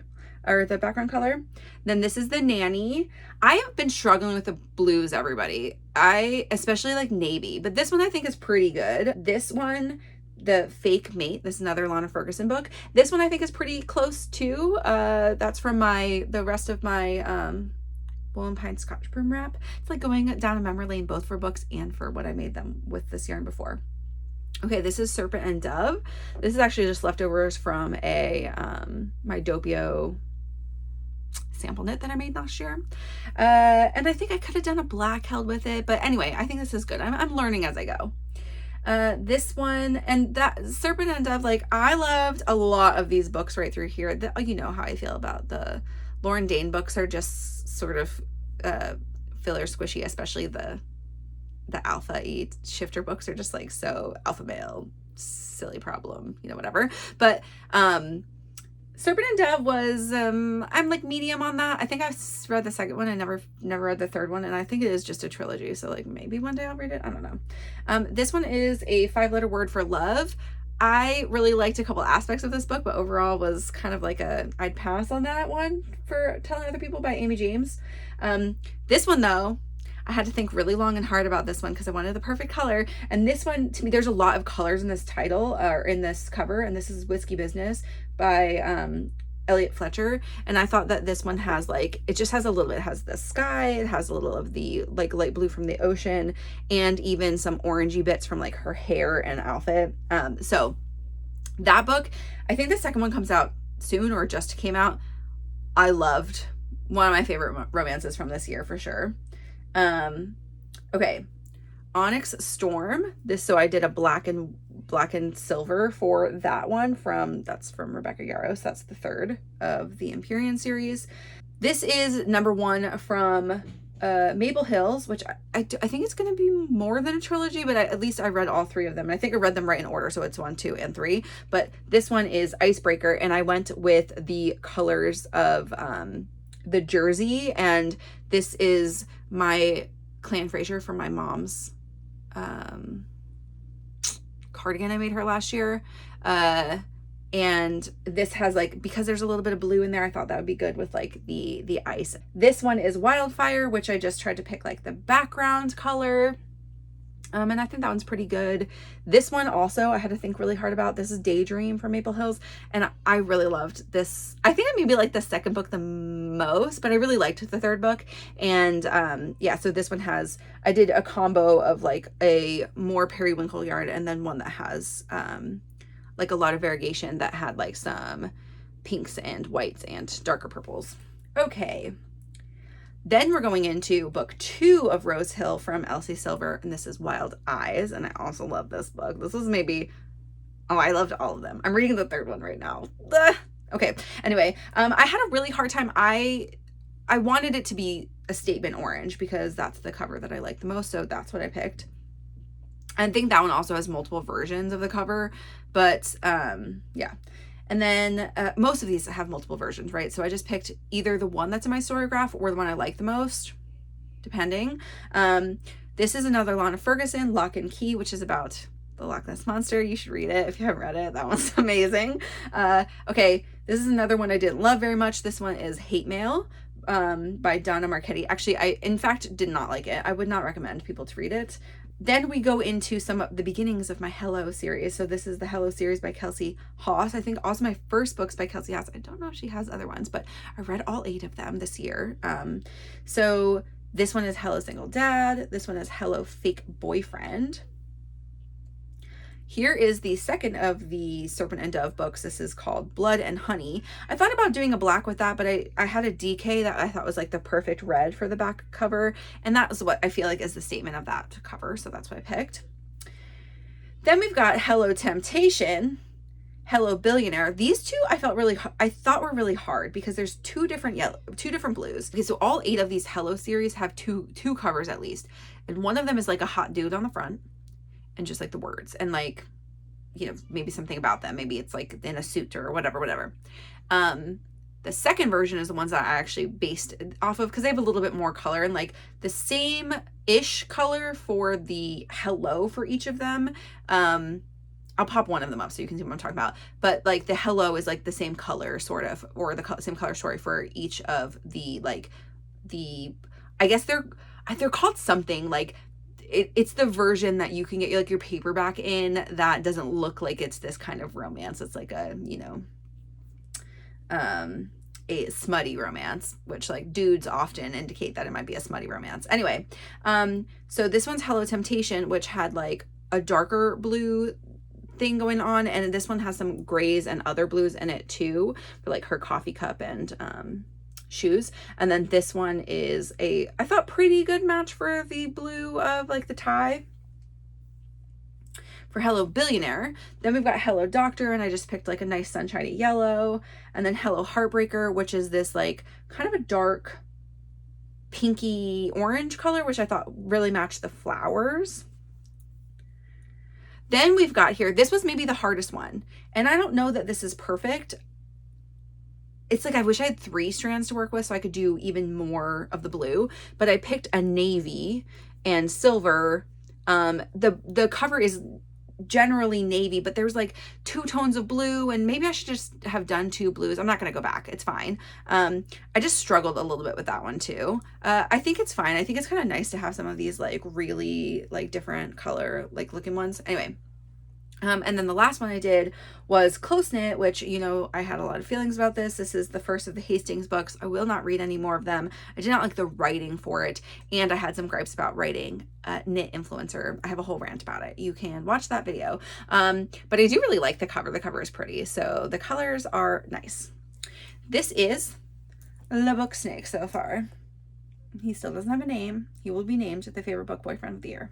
or the background color. Then this is The Nanny. I have been struggling with the blues, everybody. Especially navy, but this one I think is pretty good. This one, The Fake Mate, this is another Lana Ferguson book. This one I think is pretty close too. That's from the rest of my Woollen Pine Scotch Broom wrap. It's going down a memory lane, both for books and for what I made them with this yarn before. Okay, this is Serpent and Dove. This is actually just leftovers from my Doppio sample knit that I made last year. And I think I could have done a black held with it, but anyway, I think this is good. I'm learning as I go. This one, and that Serpent and Dove, I loved a lot of these books right through here. You know how I feel about the Lauren Dane books, are just sort of filler squishy, especially the alpha E shifter books are just so alpha male, silly problem, whatever. But Serpent and Dove was I'm medium on that. I think I've read the second one. I never read the third one, and I think it is just a trilogy, so maybe one day I'll read it. I don't know. This one is a 5-letter word for love. I really liked a couple aspects of this book, but overall was kind of I'd pass on that one for Telling Other People by Amy James. This one though, I had to think really long and hard about this one because I wanted the perfect color. And this one, to me, there's a lot of colors in this title, or in this cover, and this is Whiskey Business by Elliot Fletcher. And I thought that this one has it just has a little bit, it has the sky, it has a little of the light blue from the ocean, and even some orangey bits from her hair and outfit. So that book, I think the second one comes out soon or just came out. I loved, one of my favorite romances from this year for sure. Okay, Onyx Storm. So I did a black and silver for that one that's from Rebecca Yarros. That's the third of the Empyrean series. This is number 1 from Maple Hills, which I think it's going to be more than a trilogy, but at least I read all 3 of them. And I think I read them right in order, so it's 1, 2, and 3. But this one is Icebreaker, and I went with the colors of the jersey, and this is my Clan Fraser from my mom's cardigan I made her last year. And this has like, because there's a little bit of blue in there, I thought that would be good with like the ice. This one is Wildfire, which I just tried to pick like the background color. And I think that one's pretty good. This one also, I had to think really hard about. This is Daydream from Maple Hills. And I really loved this. I think I maybe liked the second book the most, but I really liked the third book. And yeah, so this one has, I did a combo of like a more periwinkle yarn and then one that has like a lot of variegation that had like some pinks and whites and darker purples. Okay. Then we're going into book 2 of Rose Hill from Elsie Silver, and this is Wild Eyes, and I also love this book. This was maybe, oh, I loved all of them. I'm reading the third one right now. Ugh. Okay, anyway, I had a really hard time. I wanted it to be a statement orange because that's the cover that I like the most, so that's what I picked. I think that one also has multiple versions of the cover, but yeah. And then most of these have multiple versions, right? So I just picked either the one that's in my Storygraph or the one I like the most, depending. This is another Lana Ferguson, Lock and Key, which is about the Loch Ness Monster. You should read it if you haven't read it. That one's amazing. Okay, this is another one I didn't love very much. This one is Hate Mail by Donna Marchetti. Actually, I, in fact, did not like it. I would not recommend people to read it. Then we go into some of the beginnings of my Hello series. So this is the Hello series by Kelsey Haas. I think also my first books by Kelsey Haas. I don't know if she has other ones, but I read all 8 of them this year. So this one is Hello Single Dad. This one is Hello Fake Boyfriend. Here is the second of the Serpent and Dove books. This is called Blood and Honey. I thought about doing a black with that, but I had a DK that I thought was like the perfect red for the back cover. And that was what I feel like is the statement of that cover. So that's what I picked. Then we've got Hello Temptation, Hello Billionaire. These two I thought were really hard because there's two different blues. Okay, so all 8 of these Hello series have two covers at least. And one of them is like a hot dude on the front. And just like the words and like, you know, maybe something about them. Maybe it's like in a suit or whatever. The second version is the ones that I actually based off of because they have a little bit more color and like the same-ish color for the hello for each of them. I'll pop one of them up so you can see what I'm talking about. But like the hello is like the same color sort of, or the same color story for each of the like I guess they're called something like, it's the version that you can get like your paperback in that doesn't look like it's this kind of romance. It's like a, you know, a smutty romance, which like dudes often indicate that it might be a smutty romance. Anyway, so this one's Hello Temptation, which had like a darker blue thing going on, and this one has some grays and other blues in it too, for like her coffee cup and shoes. And then this one is I thought pretty good match for the blue of like the tie for Hello Billionaire. Then we've got Hello Doctor, and I just picked like a nice sunshiny yellow. And then Hello Heartbreaker, which is this like kind of a dark pinky orange color, which I thought really matched the flowers. Then we've got here, this was maybe the hardest one, and I don't know that this is perfect. It's like I wish I had 3 strands to work with so I could do even more of the blue, but I picked a navy and silver. The cover is generally navy, but there's like 2 tones of blue, and maybe I should just have done 2 blues. I'm not going to go back. It's fine. I just struggled a little bit with that one too. I think it's fine. I think it's kind of nice to have some of these like really like different color like looking ones. Anyway. And then the last one I did was Close Knit, which, you know, I had a lot of feelings about this. This is the first of the Hastings books. I will not read any more of them. I did not like the writing for it, and I had some gripes about writing. Knit Influencer. I have a whole rant about it. You can watch that video. But I do really like the cover. The cover is pretty, so the colors are nice. This is the book Snake so far. He still doesn't have a name. He will be named the favorite book boyfriend of the year.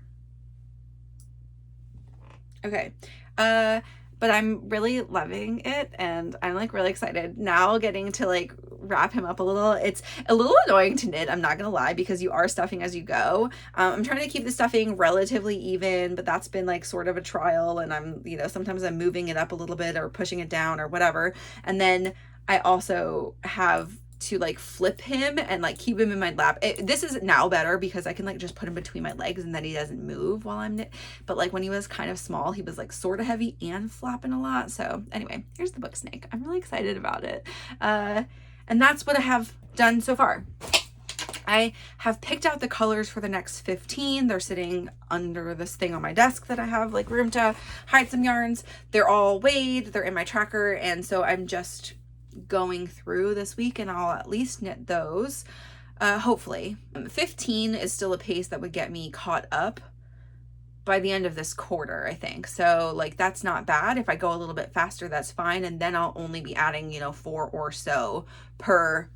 Okay, but I'm really loving it, and I'm like really excited now getting to like wrap him up a little. It's a little annoying to knit, I'm not gonna lie, because you are stuffing as you go. I'm trying to keep the stuffing relatively even, but that's been like sort of a trial, and I'm, you know, sometimes I'm moving it up a little bit or pushing it down or whatever. And then I also have to like flip him and like keep him in my lap. This is now better because I can like just put him between my legs and then he doesn't move while I'm but like when he was kind of small, he was like sort of heavy and flapping a lot. So anyway, here's the book snake. I'm really excited about it. And that's what I have done so far. I have picked out the colors for the next 15. They're sitting under this thing on my desk that I have like room to hide some yarns. They're all weighed, they're in my tracker, and so I'm just going through this week and I'll at least knit those, hopefully. 15 is still a pace that would get me caught up by the end of this quarter, I think. So like that's not bad. If I go a little bit faster, that's fine, and then I'll only be adding, you know, 4 or so per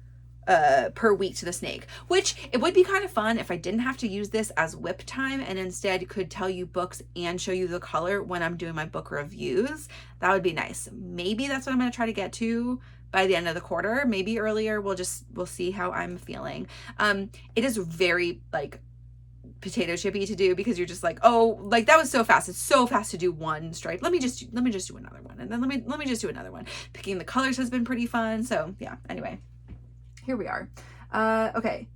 week to the snake, which it would be kind of fun if I didn't have to use this as whip time and instead could tell you books and show you the color when I'm doing my book reviews. That would be nice. Maybe that's what I'm going to try to get to by the end of the quarter, maybe earlier. We'll see how I'm feeling. It is very like potato chippy to do because you're just like, oh, like that was so fast. It's so fast to do one stripe. Let me just do another one. And then let me just do another one. Picking the colors has been pretty fun. So yeah, anyway. Here we are. Okay,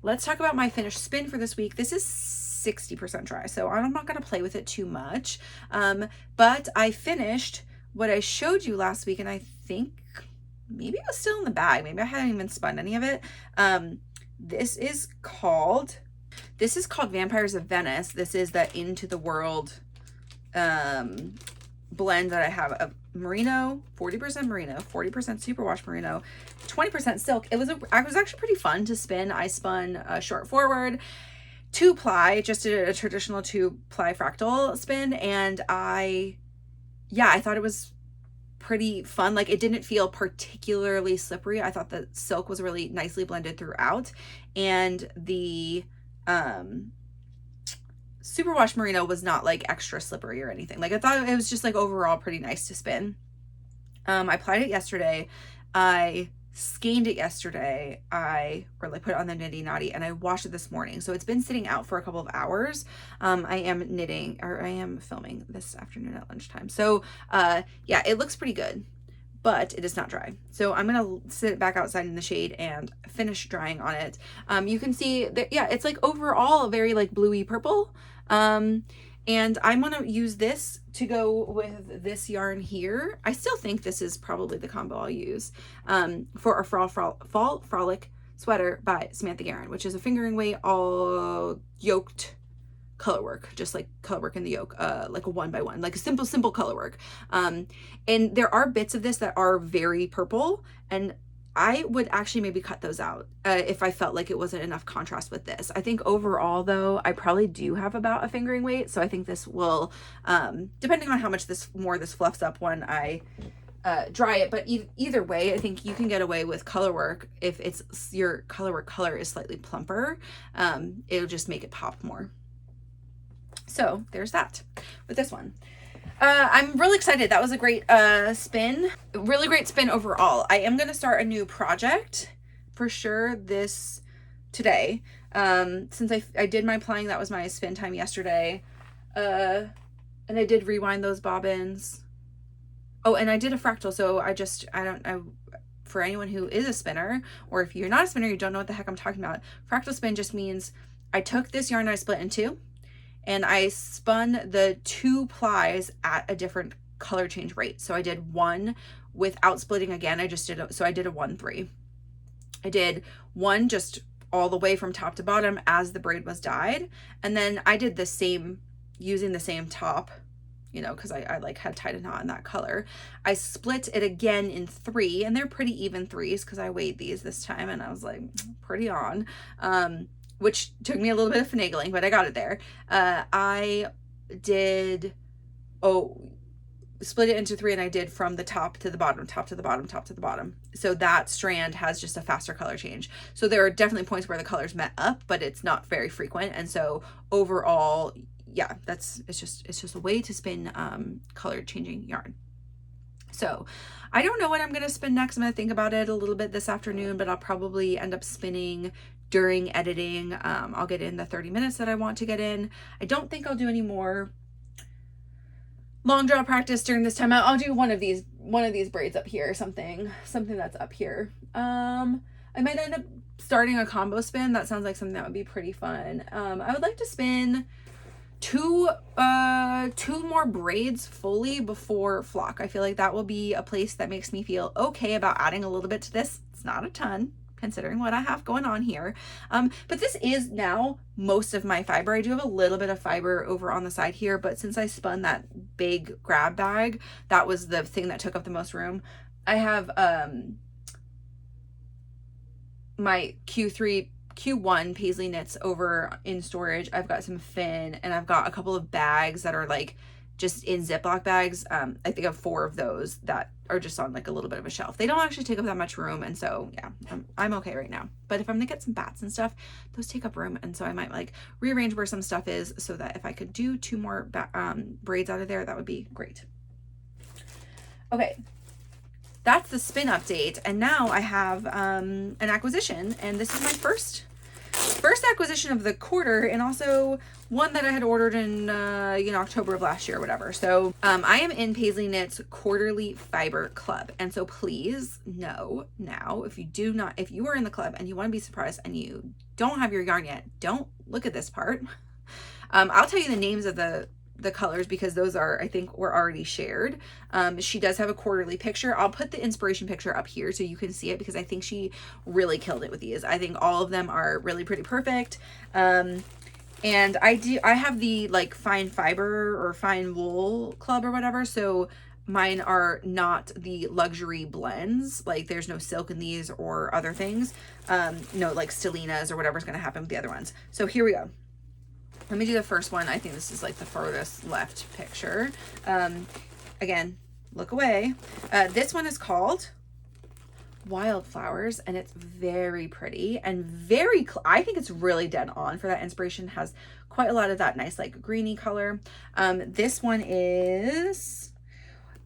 let's talk about my finished spin for this week. This is 60% dry, so I'm not going to play with it too much. But I finished what I showed you last week, and I think maybe it was still in the bag. Maybe I hadn't even spun any of it. This is called Vampires of Venice. This is the Into the World blend that I have of merino, 40% merino, 40% superwash merino, 20% silk. It was actually pretty fun to spin. I spun a short forward, 2-ply, just did a traditional 2-ply fractal spin, and I thought it was pretty fun. Like it didn't feel particularly slippery. I thought the silk was really nicely blended throughout, and the superwash merino was not like extra slippery or anything. Like I thought it was just like overall pretty nice to spin. I applied it yesterday. I skeined it yesterday. Put it on the Nitty Knotty, and I washed it this morning. So it's been sitting out for a couple of hours. I am filming this afternoon at lunchtime. So yeah, it looks pretty good, but it is not dry. So I'm going to sit it back outside in the shade and finish drying on it. You can see that, yeah, it's like overall very like bluey purple. And I'm going to use this to go with this yarn here. I still think this is probably the combo I'll use, for a fall frolic sweater by Samantha Guerin, which is a fingering weight, all yoked color work, just like color work in the yoke, like a 1x1, like a simple color work. And there are bits of this that are very purple, and I would actually maybe cut those out if I felt like it wasn't enough contrast with this. I think overall though, I probably do have about a fingering weight. So I think this will, depending on how much this fluffs up when I dry it, but either way, I think you can get away with color work if it's your color work color is slightly plumper. It'll just make it pop more. So there's that with this one. I'm really excited. That was a great spin. Really great spin overall. I am going to start a new project for sure today. Since I did my plying, that was my spin time yesterday. And I did rewind those bobbins. Oh, and I did a fractal. So for anyone who is a spinner, or if you're not a spinner, you don't know what the heck I'm talking about. Fractal spin just means I took this yarn I split in two, and I spun the 2 plies at a different color change rate. So I did one without splitting again. I did a 1-3. I did one just all the way from top to bottom as the braid was dyed. And then I did the same, using the same top, you know, cause I like had tied a knot in that color. I split it again in 3, and they're pretty even 3s cause I weighed these this time and I was like, pretty on. Which took me a little bit of finagling, but I got it there. I did, split it into 3, and I did from the top to the bottom, top to the bottom, top to the bottom. So that strand has just a faster color change. So there are definitely points where the colors met up, but it's not very frequent. And so overall, yeah, it's just a way to spin color changing yarn. So I don't know what I'm going to spin next. I'm going to think about it a little bit this afternoon, but I'll probably end up spinning during editing. I'll get in the 30 minutes that I want to get in. I don't think I'll do any more long draw practice during this time. I'll do one of these braids up here, something that's up here. I might end up starting a combo spin. That sounds like something that would be pretty fun. I would like to spin two more braids fully before flock. I feel like that will be a place that makes me feel okay about adding a little bit to this. It's not a ton considering what I have going on here. But this is now most of my fiber. I do have a little bit of fiber over on the side here, but since I spun that big grab bag, that was the thing that took up the most room. I have my Q1 paisley knits over in storage. I've got some fin, and I've got a couple of bags that are like just in Ziploc bags. I think I have 4 of those that are just on like a little bit of a shelf. They don't actually take up that much room, and so yeah, I'm okay right now. But if I'm gonna get some bats and stuff, those take up room, and so I might like rearrange where some stuff is so that if I could do 2 more braids out of there, that would be great. Okay, that's the spin update, and now I have an acquisition, and this is my first acquisition of the quarter, and also one that I had ordered in October of last year or whatever. So I am in Paisley Knits Quarterly Fiber Club, and so please know now, if you are in the club and you want to be surprised and you don't have your yarn yet, don't look at this part. I'll tell you the names of the colors because those are, I think, were already shared. She does have a quarterly picture. I'll put the inspiration picture up here so you can see it because I think she really killed it with these. I think all of them are really pretty perfect. And I have the like fine fiber or fine wool club or whatever, so mine are not the luxury blends. Like there's no silk in these or other things. No like stellinas or whatever's gonna happen with the other ones. So here we go. Let me do the first one. I think this is like the furthest left picture. Again, look away. This one is called Wildflowers, and it's very pretty and very, I think it's really dead on for that inspiration. Has quite a lot of that nice like greeny color. This one is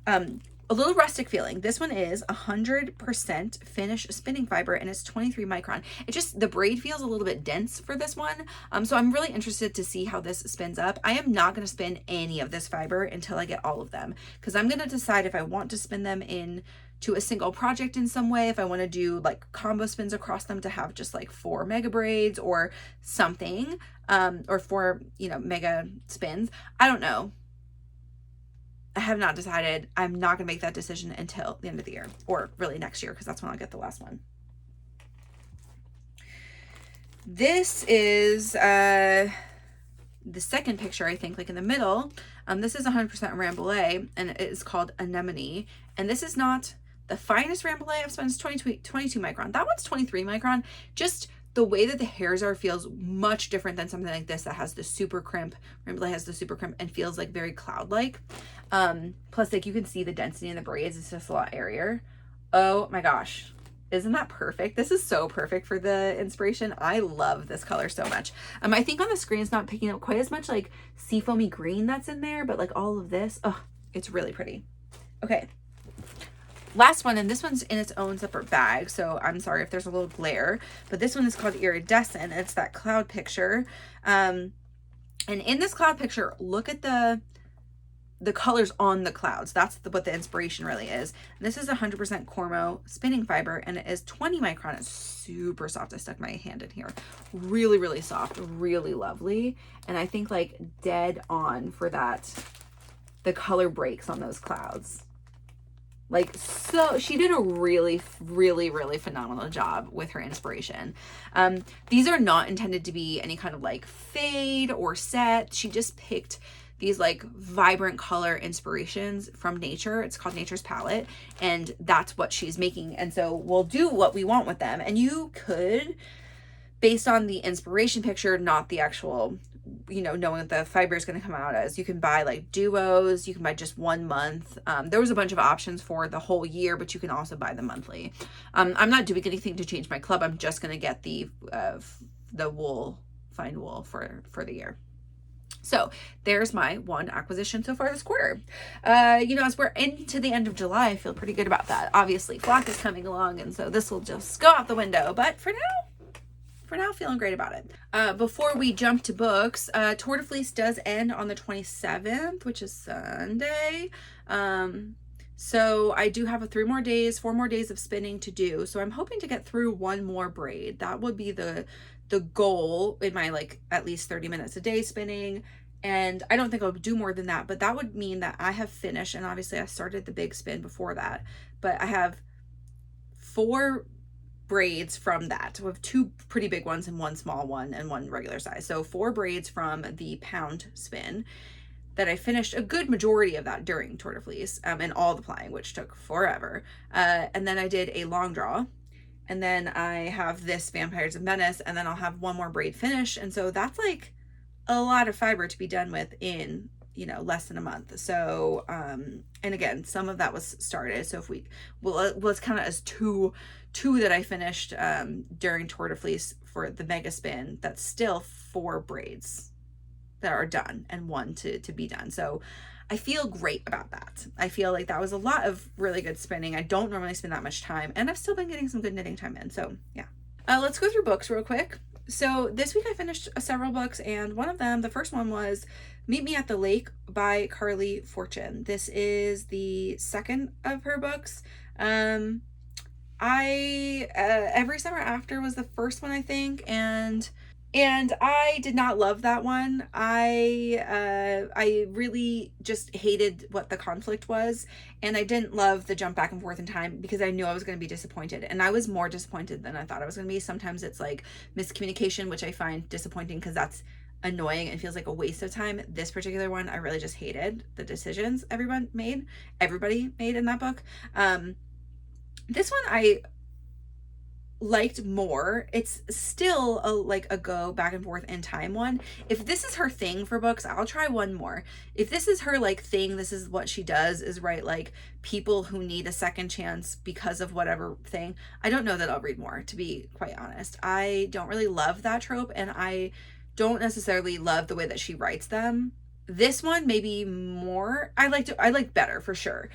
a little rustic feeling. This one is 100% finished spinning fiber, and it's 23 micron. It just, the braid feels a little bit dense for this one. So I'm really interested to see how this spins up. I am not going to spin any of this fiber until I get all of them, because I'm going to decide if I want to spin them in to a single project in some way, if I want to do like combo spins across them to have just like 4 mega braids or something, or 4, mega spins. I don't know. I have not decided. I'm not going to make that decision until the end of the year, or really next year, because that's when I'll get the last one. This is the second picture, I think, like in the middle. This is 100% Rambouillet, and it is called Anemone. And this is not the finest Rambouillet I've spun. It's 22 micron. That one's 23 micron. Just the way that the hairs are feels much different than something like this that has the super crimp. Rambouillet has the super crimp and feels like very cloud-like. Plus, like, you can see the density in the braids. It's just a lot airier. Oh my gosh. Isn't that perfect? This is so perfect for the inspiration. I love this color so much. I think on the screen it's not picking up quite as much like seafoamy green that's in there, but like all of this, oh, it's really pretty. Okay. Last one, and this one's in its own separate bag, so I'm sorry if there's a little glare, but this one is called Iridescent. It's that cloud picture. And in this cloud picture, look at the colors on the clouds. That's what the inspiration really is. And this is 100% Cormo spinning fiber, and it is 20 micron. It's super soft. I stuck my hand in here. Really, really soft, really lovely. And I think like dead on for that, the color breaks on those clouds. Like, so she did a really, really, really phenomenal job with her inspiration. These are not intended to be any kind of like fade or set. She just picked these like vibrant color inspirations from nature. It's called Nature's Palette, and that's what she's making. And so we'll do what we want with them. And you could, based on the inspiration picture, not the actual, knowing what the fiber is going to come out as, you can buy like duos, you can buy just 1 month. There was a bunch of options for the whole year, but you can also buy them monthly. I'm not doing anything to change my club. I'm just going to get the wool, fine wool for the year. So there's my one acquisition so far this quarter. As we're into the end of July, I feel pretty good about that. Obviously, flock is coming along, and so this will just go out the window. But for now, feeling great about it. Before we jump to books, Tour de Fleece does end on the 27th, which is Sunday. So I do have 4 more days of spinning to do. So I'm hoping to get through 1 more braid. That would be the goal in my like at least 30 minutes a day spinning. And I don't think I'll do more than that, but that would mean that I have finished, and obviously I started the big spin before that, but I have 4 braids from that. We have 2 pretty big ones and 1 small one and 1 regular size. So 4 braids from the pound spin that I finished a good majority of that during Tour de Fleece, and all the plying, which took forever. And then I did a long draw, and then I have this Vampires of Venice, and then I'll have 1 more braid finish. And so that's like a lot of fiber to be done with in, you know, less than a month. So and again, some of that was started, so if we let's count it as two that I finished during Tour de Fleece for the mega spin. That's still 4 braids that are done and 1 to be done. So I feel great about that. I feel like that was a lot of really good spinning. I don't normally spend that much time, and I've still been getting some good knitting time in. So yeah, let's go through books real quick. So this week I finished several books, and one of them, the first one, was Meet Me at the Lake by Carley Fortune. This is the second of her books. Every Summer After was the first one, I think, and I did not love that one. I really just hated what the conflict was, and I didn't love the jump back and forth in time because I knew I was going to be disappointed, and I was more disappointed than I thought I was going to be. Sometimes it's like miscommunication, which I find disappointing because that's annoying and feels like a waste of time. This particular one, I really just hated the decisions everybody made in that book. This one I liked more. It's still a go back and forth in time one. If this is her thing for books, I'll try 1 more. If this is her like thing, this is what she does, is write like people who need a second chance because of whatever thing, I don't know that I'll read more, to be quite honest. I don't really love that trope, and I don't necessarily love the way that she writes them. This one maybe more I liked better for sure.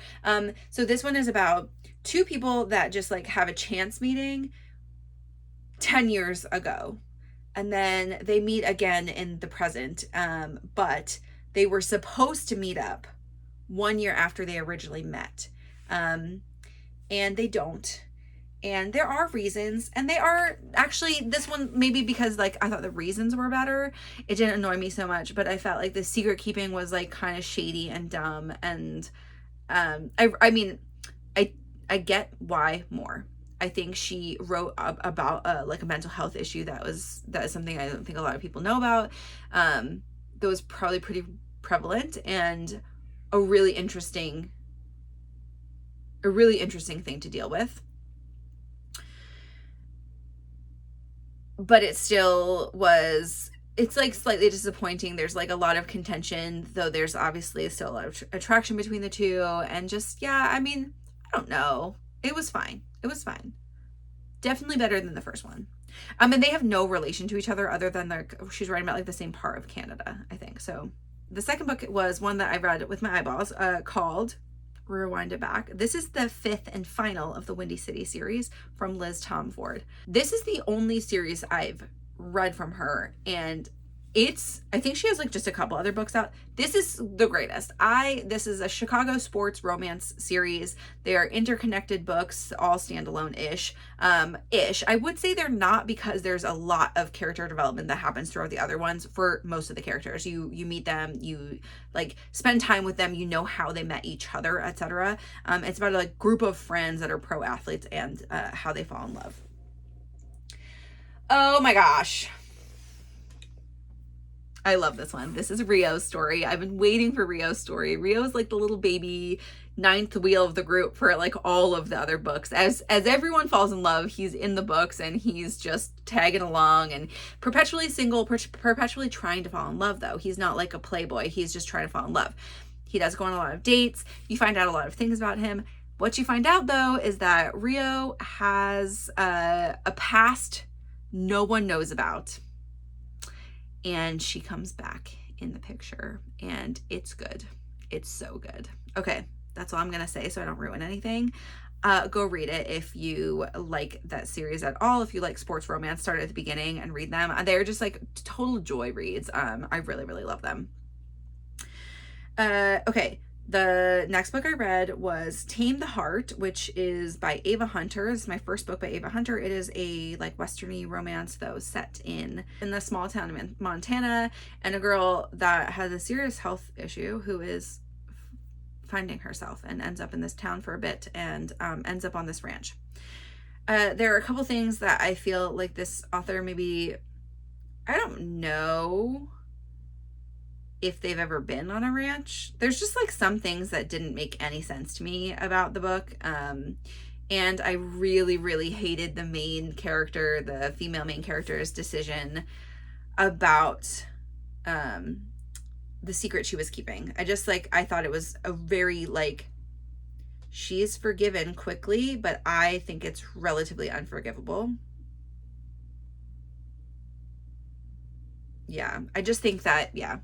So this one is about 2 people that just like have a chance meeting 10 years ago, and then they meet again in the present, but they were supposed to meet up 1 year after they originally met, and they don't, and there are reasons, and they are actually, this one maybe because like I thought the reasons were better, it didn't annoy me so much, but I felt like the secret keeping was like kind of shady and dumb, and I mean I get why more. I think she wrote about like a mental health issue that is something I don't think a lot of people know about. That was probably pretty prevalent, and a really interesting thing to deal with. But it still was, it's like slightly disappointing. There's like a lot of contention, though there's obviously still a lot of attraction between the 2, and just, yeah, I mean, I don't know. It was fine. Definitely better than the first one. And they have no relation to each other other than she's writing about like the same part of Canada, I think. So the second book was one that I read with my eyeballs, called Rewind It Back. This is the 5th and final of the Windy City series from Liz Tomforde. This is the only series I've read from her, and I think she has like just a couple other books out. This is the greatest. This is a Chicago sports romance series. They are interconnected books, all standalone-ish. I would say they're not, because there's a lot of character development that happens throughout the other ones for most of the characters. You meet them, you like spend time with them, you know how they met each other, etc. It's about a like group of friends that are pro athletes and how they fall in love. Oh my gosh. I love this one. This is Rio's story. I've been waiting for Rio's story. Rio's like the little baby 9th wheel of the group for like all of the other books. As everyone falls in love, he's in the books and he's just tagging along and perpetually single, perpetually trying to fall in love though. He's not like a playboy. He's just trying to fall in love. He does go on a lot of dates. You find out a lot of things about him. What you find out though is that Rio has a past no one knows about. And she comes back in the picture, and it's good. It's so good. Okay, that's all I'm gonna say so I don't ruin anything. Go read it if you like that series at all. If you like sports romance, start at the beginning and read them. They're just like total joy reads. I really, really love them. Okay, The next book I read was Tame the Heart, which is by Ava Hunter. It's my first book by Ava Hunter. It is a like westerny romance though, set in the small town of Montana, and a girl that has a serious health issue who is finding herself and ends up in this town for a bit and ends up on this ranch. There are a couple things that I feel like this author maybe, I don't know if they've ever been on a ranch. There's just like some things that didn't make any sense to me about the book. And I really, really hated the main character, the female main character's decision about the secret she was keeping. I thought it was a very like, she's forgiven quickly, but I think it's relatively unforgivable. Yeah, I just think that, yeah.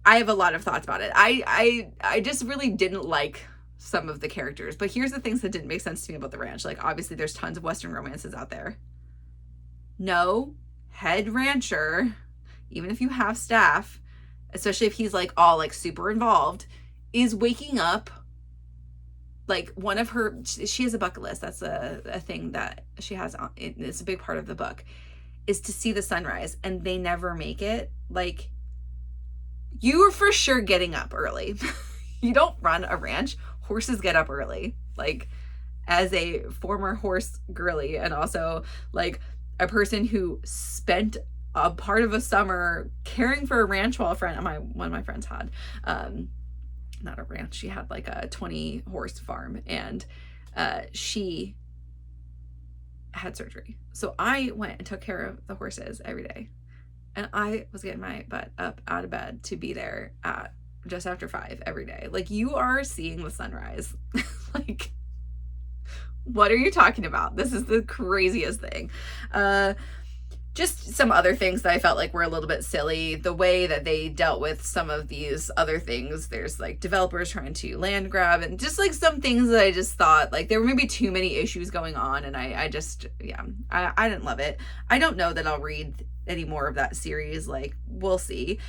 I have a lot of thoughts about it. I just really didn't like some of the characters, but here's the things that didn't make sense to me about the ranch. Like, obviously there's tons of Western romances out there. No head rancher, even if you have staff, especially if he's like all like super involved, is waking up. Like one of her, she has a bucket list. That's a thing that she has on. It's a big part of the book, is to see the sunrise, and they never make it. Like, you are for sure getting up early. You don't run a ranch. Horses get up early. Like, as a former horse girly, and also like a person who spent a part of a summer caring for a ranch while one of my friends had, not a ranch, she had like a 20 horse farm, and she had surgery. So I went and took care of the horses every day. And I was getting my butt up out of bed to be there at just after 5 every day. Like, you are seeing the sunrise. Like, what are you talking about? This is the craziest thing. Just some other things that I felt like were a little bit silly. The way that they dealt with some of these other things. There's like developers trying to land grab, and just like some things that I just thought like there were maybe too many issues going on. And I just, yeah, I didn't love it. I don't know that I'll read any more of that series. Like, we'll see.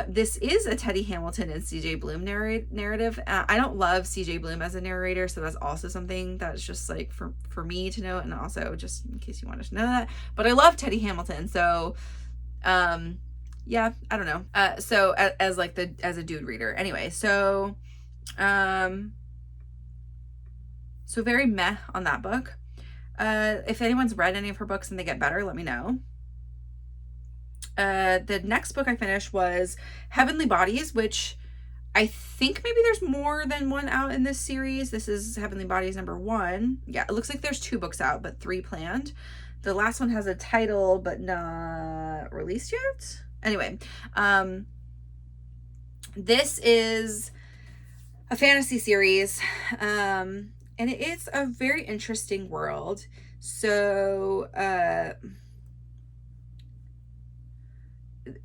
This is a Teddy Hamilton and CJ Bloom narrative. I don't love CJ Bloom as a narrator, so that's also something that's just like for me to know, and also just in case you wanted to know that. But I love Teddy Hamilton, so yeah, I don't know. So as a dude reader, anyway. So very meh on that book. If anyone's read any of her books and they get better, let me know. The next book I finished was Heavenly Bodies, which I think maybe there's more than one out in this series. This is Heavenly Bodies number 1. Yeah, it looks like there's 2 books out, but 3 planned. The last one has a title, but not released yet. Anyway, this is a fantasy series, and it is a very interesting world. So,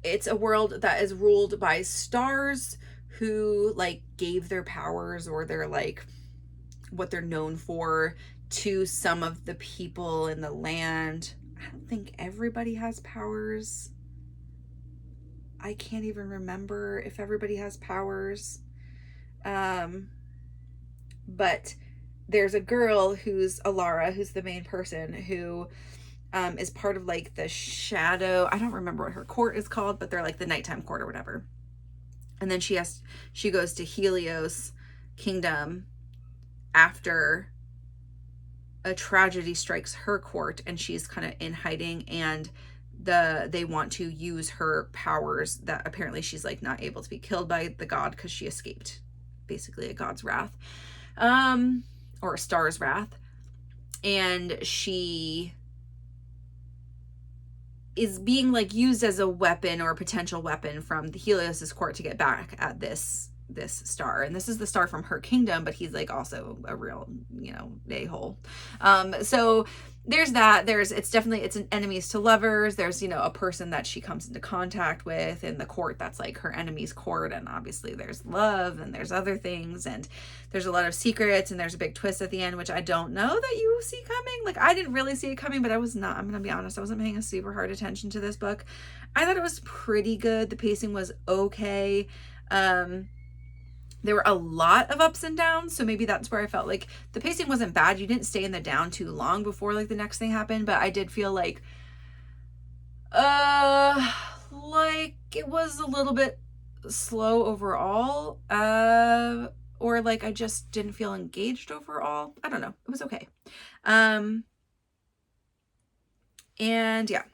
it's a world that is ruled by stars who like gave their powers, or their like what they're known for, to some of the people in the land. I don't think everybody has powers. I can't even remember if everybody has powers. But there's a girl who's Alara, who's the main person, who is part of like the shadow. I don't remember what her court is called, but they're like the nighttime court or whatever. And then she goes to Helios Kingdom after a tragedy strikes her court, and she's kind of in hiding, and they want to use her powers that apparently she's like not able to be killed by the god because she escaped basically a god's wrath, or a star's wrath. And she is being like used as a weapon, or a potential weapon, from the Helios's court to get back at this star. And this is the star from her kingdom, but he's like also a real, a-hole. So there's that. It's an enemies to lovers. There's, a person that she comes into contact with in the court that's like her enemy's court. And obviously there's love, and there's other things, and there's a lot of secrets, and there's a big twist at the end, which I don't know that you see coming. Like, I didn't really see it coming, but I'm going to be honest, I wasn't paying a super hard attention to this book. I thought it was pretty good. The pacing was okay. There were a lot of ups and downs, so maybe that's where I felt like the pacing wasn't bad. You didn't stay in the down too long before like the next thing happened, but I did feel like it was a little bit slow overall, or like I just didn't feel engaged overall. I don't know. It was okay. And yeah,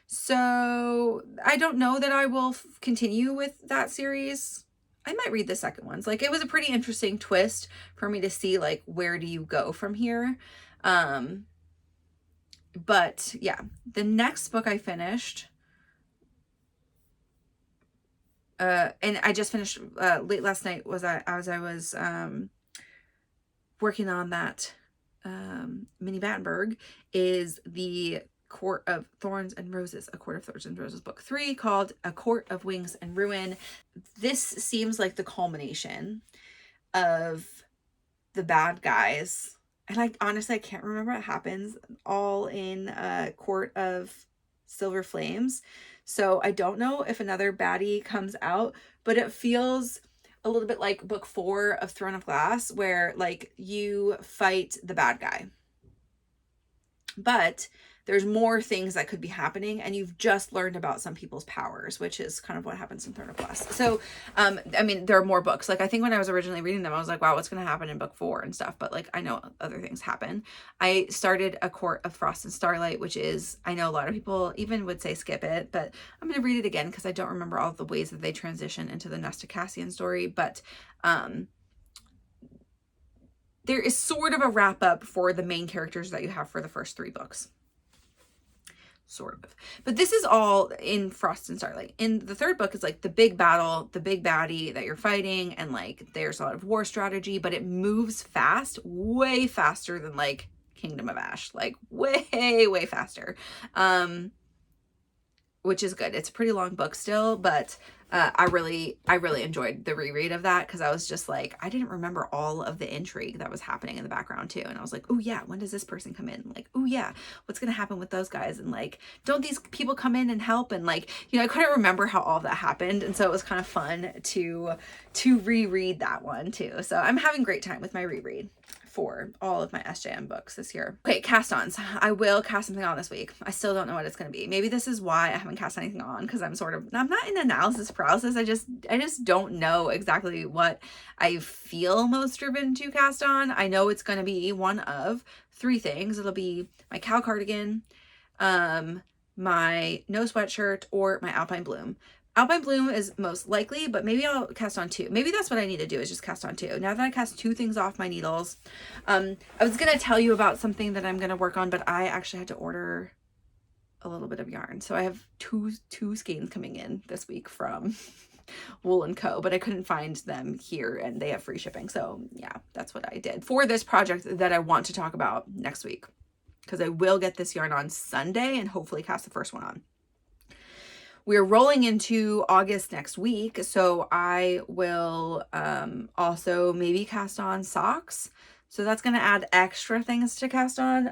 so I don't know that I will continue with that series. I might read the second ones. Like, it was a pretty interesting twist for me to see, like, where do you go from here? But yeah, the next book I finished, and I just finished late last night, was as I was working on that mini Battenberg, is the Court of Thorns and Roses, A Court of Thorns and Roses, book 3, called A Court of Wings and Ruin. This seems like the culmination of the bad guys, and I honestly can't remember what happens, all in Court of Silver Flames. So I don't know if another baddie comes out, but it feels a little bit like book 4 of Throne of Glass, where like you fight the bad guy, but there's more things that could be happening, and you've just learned about some people's powers, which is kind of what happens in Throne of Glass. So, I mean, there are more books. Like, I think when I was originally reading them, I was like, wow, what's going to happen in book 4 and stuff. But like, I know other things happen. I started A Court of Frost and Starlight, which is, I know a lot of people even would say skip it, but I'm going to read it again because I don't remember all the ways that they transition into the Nesta Cassian story. But, there is sort of a wrap up for the main characters that you have for the first 3 books. Sort of. But this is all in Frost and Starlight. In the 3rd book is like the big battle, the big baddie that you're fighting, and like there's a lot of war strategy, but it moves fast, way faster than like Kingdom of Ash, like way faster. Which is good. It's a pretty long book still, but I really enjoyed the reread of that, because I was just like, I didn't remember all of the intrigue that was happening in the background too. And I was like, oh yeah, when does this person come in? Like, oh yeah, what's going to happen with those guys? And like, don't these people come in and help? And like, you know, I couldn't remember how all of that happened. And so it was kind of fun to reread that one too. So I'm having a great time with my reread for all of my SJM books this year. Okay, cast-ons. I will cast something on this week. I still don't know what it's going to be. Maybe this is why I haven't cast anything on, because I'm not in analysis paralysis. I just don't know exactly what I feel most driven to cast on. I know it's going to be one of 3 things. It'll be my cow cardigan, my no sweatshirt, or my Alpine Bloom. Alpine Bloom is most likely, but maybe I'll cast on 2. Maybe that's what I need to do, is just cast on 2. Now that I cast 2 things off my needles, I was going to tell you about something that I'm going to work on, but I actually had to order a little bit of yarn. So I have two skeins coming in this week from Wool & Co, but I couldn't find them here, and they have free shipping. So yeah, that's what I did for this project that I want to talk about next week, because I will get this yarn on Sunday and hopefully cast the first one on. We're rolling into August next week, so I will also maybe cast on socks. So that's going to add extra things to cast on.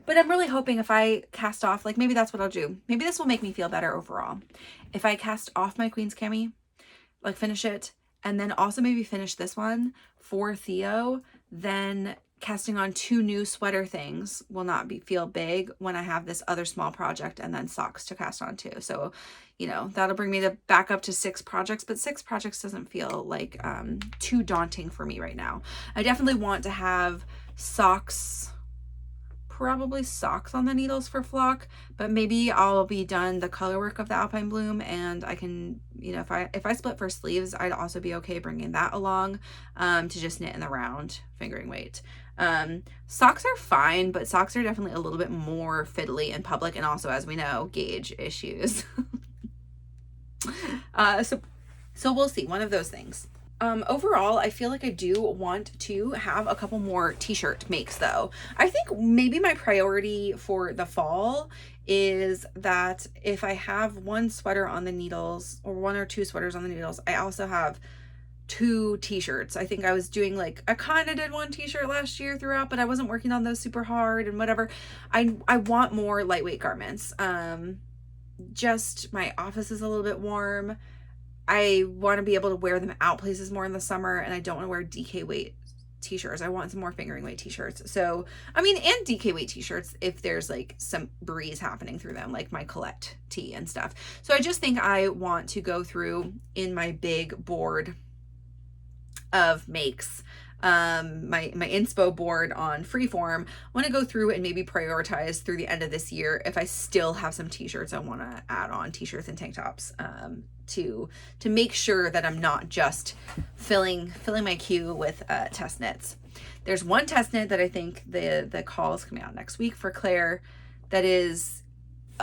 But I'm really hoping if I cast off, like maybe that's what I'll do. Maybe this will make me feel better overall. If I cast off my Queen's Cami, like finish it, and then also maybe finish this one for Theo, then casting on 2 new sweater things will not feel big when I have this other small project and then socks to cast on too. So, you know, that'll bring me back up to 6 projects, but 6 projects doesn't feel like too daunting for me right now. I definitely want to have socks, probably socks on the needles for flock, but maybe I'll be done the color work of the Alpine Bloom, and I can, you know, if I split for sleeves, I'd also be okay bringing that along to just knit in the round fingering weight. Socks are fine, but socks are definitely a little bit more fiddly in public, and also, as we know, gauge issues. So we'll see, one of those things. Overall, I feel like I do want to have a couple more t-shirt makes though. I think maybe my priority for the fall is that if I have 1 sweater on the needles, or 1 or 2 sweaters on the needles, I also have 2 t-shirts. I think I was doing like, I kind of did 1 t-shirt last year throughout, but I wasn't working on those super hard and whatever. I want more lightweight garments. Just my office is a little bit warm. I want to be able to wear them out places more in the summer, and I don't want to wear DK weight t-shirts. I want some more fingering weight t-shirts. So, I mean, and DK weight t-shirts if there's like some breeze happening through them, like my Colette tee and stuff. So I just think I want to go through in my big board of makes, my inspo board on Freeform. I want to go through and maybe prioritize through the end of this year if I still have some t-shirts I want to add on, t-shirts and tank tops, to make sure that I'm not just filling my queue with test knits. There's one test knit that I think the call is coming out next week for Claire that is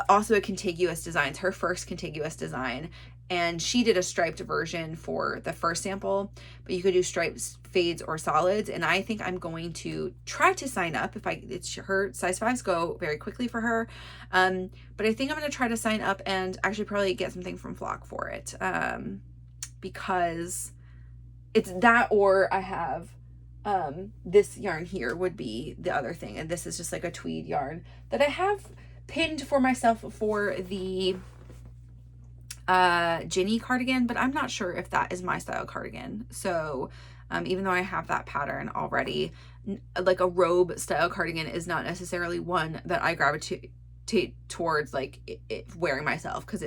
also a contiguous design. It's her first contiguous design, and she did a striped version for the first sample, but you could do stripes, fades, or solids. And I think I'm going to try to sign up it's her size 5s go very quickly for her. But I think I'm going to try to sign up and actually probably get something from Flock for it. Because it's that, or I have, this yarn here would be the other thing. And this is just like a tweed yarn that I have pinned for myself for the Ginny cardigan, but I'm not sure if that is my style cardigan. So even though I have that pattern already, like a robe style cardigan is not necessarily one that I gravitate towards like wearing myself, because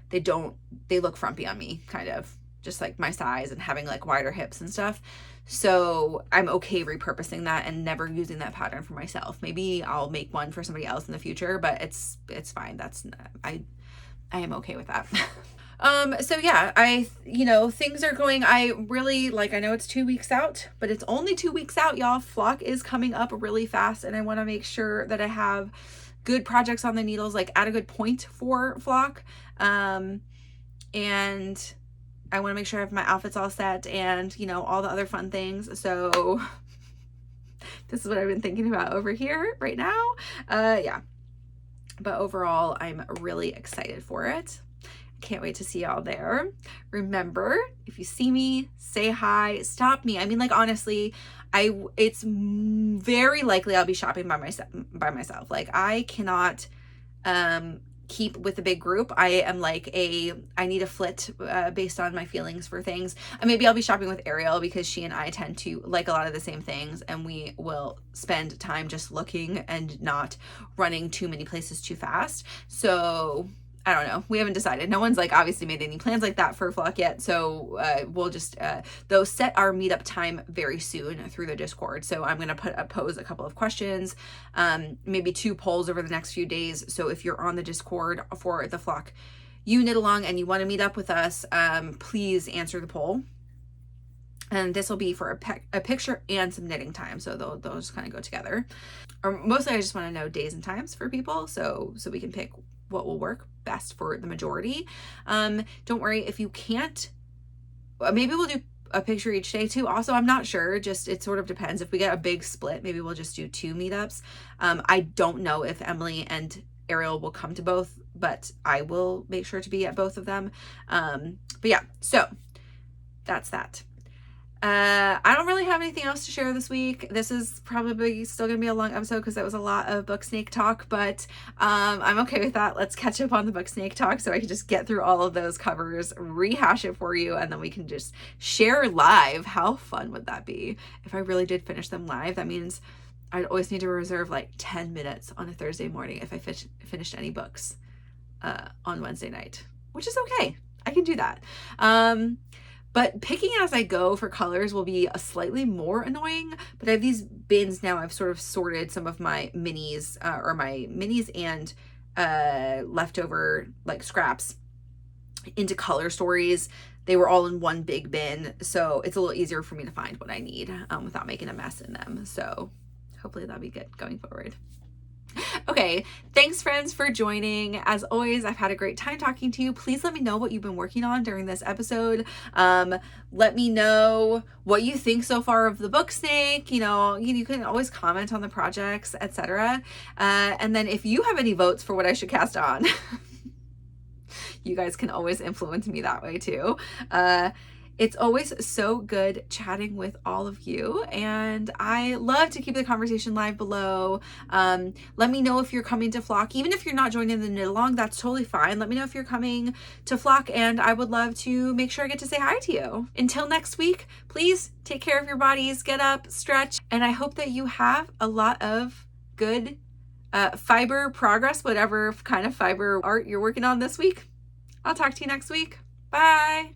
they look frumpy on me, kind of just like my size and having like wider hips and stuff. So I'm okay repurposing that and never using that pattern for myself. Maybe I'll make one for somebody else in the future, but it's fine. I am okay with that. So yeah, things are going, I really like, I know it's 2 weeks out, but it's only 2 weeks out, y'all. Flock is coming up really fast, and I want to make sure that I have good projects on the needles, like at a good point for Flock. And I want to make sure I have my outfits all set and, all the other fun things. So this is what I've been thinking about over here right now. Yeah. But overall, I'm really excited for it. Can't wait to see y'all there. Remember, if you see me, say hi, stop me. I mean, like, honestly, it's very likely I'll be shopping by myself. Like, I cannot keep with a big group. I am like I need a flit based on my feelings for things. And maybe I'll be shopping with Erriu because she and I tend to like a lot of the same things, and we will spend time just looking and not running too many places too fast. So I don't know. We haven't decided. No one's like obviously made any plans like that for Flock yet. So we'll just though set our meetup time very soon through the Discord. So I'm going to pose a couple of questions, maybe 2 polls over the next few days. So if you're on the Discord for the Flock you knit along and you want to meet up with us, please answer the poll. And this will be for a picture and some knitting time. So those kind of go together. Or mostly I just want to know days and times for people so we can pick what will work best for the majority. Don't worry if you can't, maybe we'll do a picture each day too. Also, I'm not sure, it sort of depends. If we get a big split, maybe we'll just do 2 meetups. I don't know if Emily and Erriu will come to both, but I will make sure to be at both of them. But yeah, so that's that. I don't really have anything else to share this week. This is probably still gonna be a long episode because that was a lot of book snake talk, but I'm okay with that. Let's catch up on the book snake talk so I can just get through all of those covers, rehash it for you, and then we can just share live. How fun would that be if I really did finish them live? That means I'd always need to reserve like 10 minutes on a Thursday morning if I finished any books on Wednesday night, which is okay. I can do that. But picking as I go for colors will be a slightly more annoying, but I have these bins now. I've sort of sorted some of my minis and leftover like scraps into color stories. They were all in one big bin, so it's a little easier for me to find what I need without making a mess in them. So hopefully that'll be good going forward. Okay, thanks friends for joining. As always, I've had a great time talking to you. Please let me know what you've been working on during this episode. Let me know what you think so far of the book snake. You can always comment on the projects, etc. And then if you have any votes for what I should cast on, you guys can always influence me that way too. It's always so good chatting with all of you, and I love to keep the conversation live below. Let me know if you're coming to Flock. Even if you're not joining the knit along, that's totally fine. Let me know if you're coming to Flock, and I would love to make sure I get to say hi to you. Until next week, please take care of your bodies, get up, stretch, and I hope that you have a lot of good fiber progress, whatever kind of fiber art you're working on this week. I'll talk to you next week. Bye.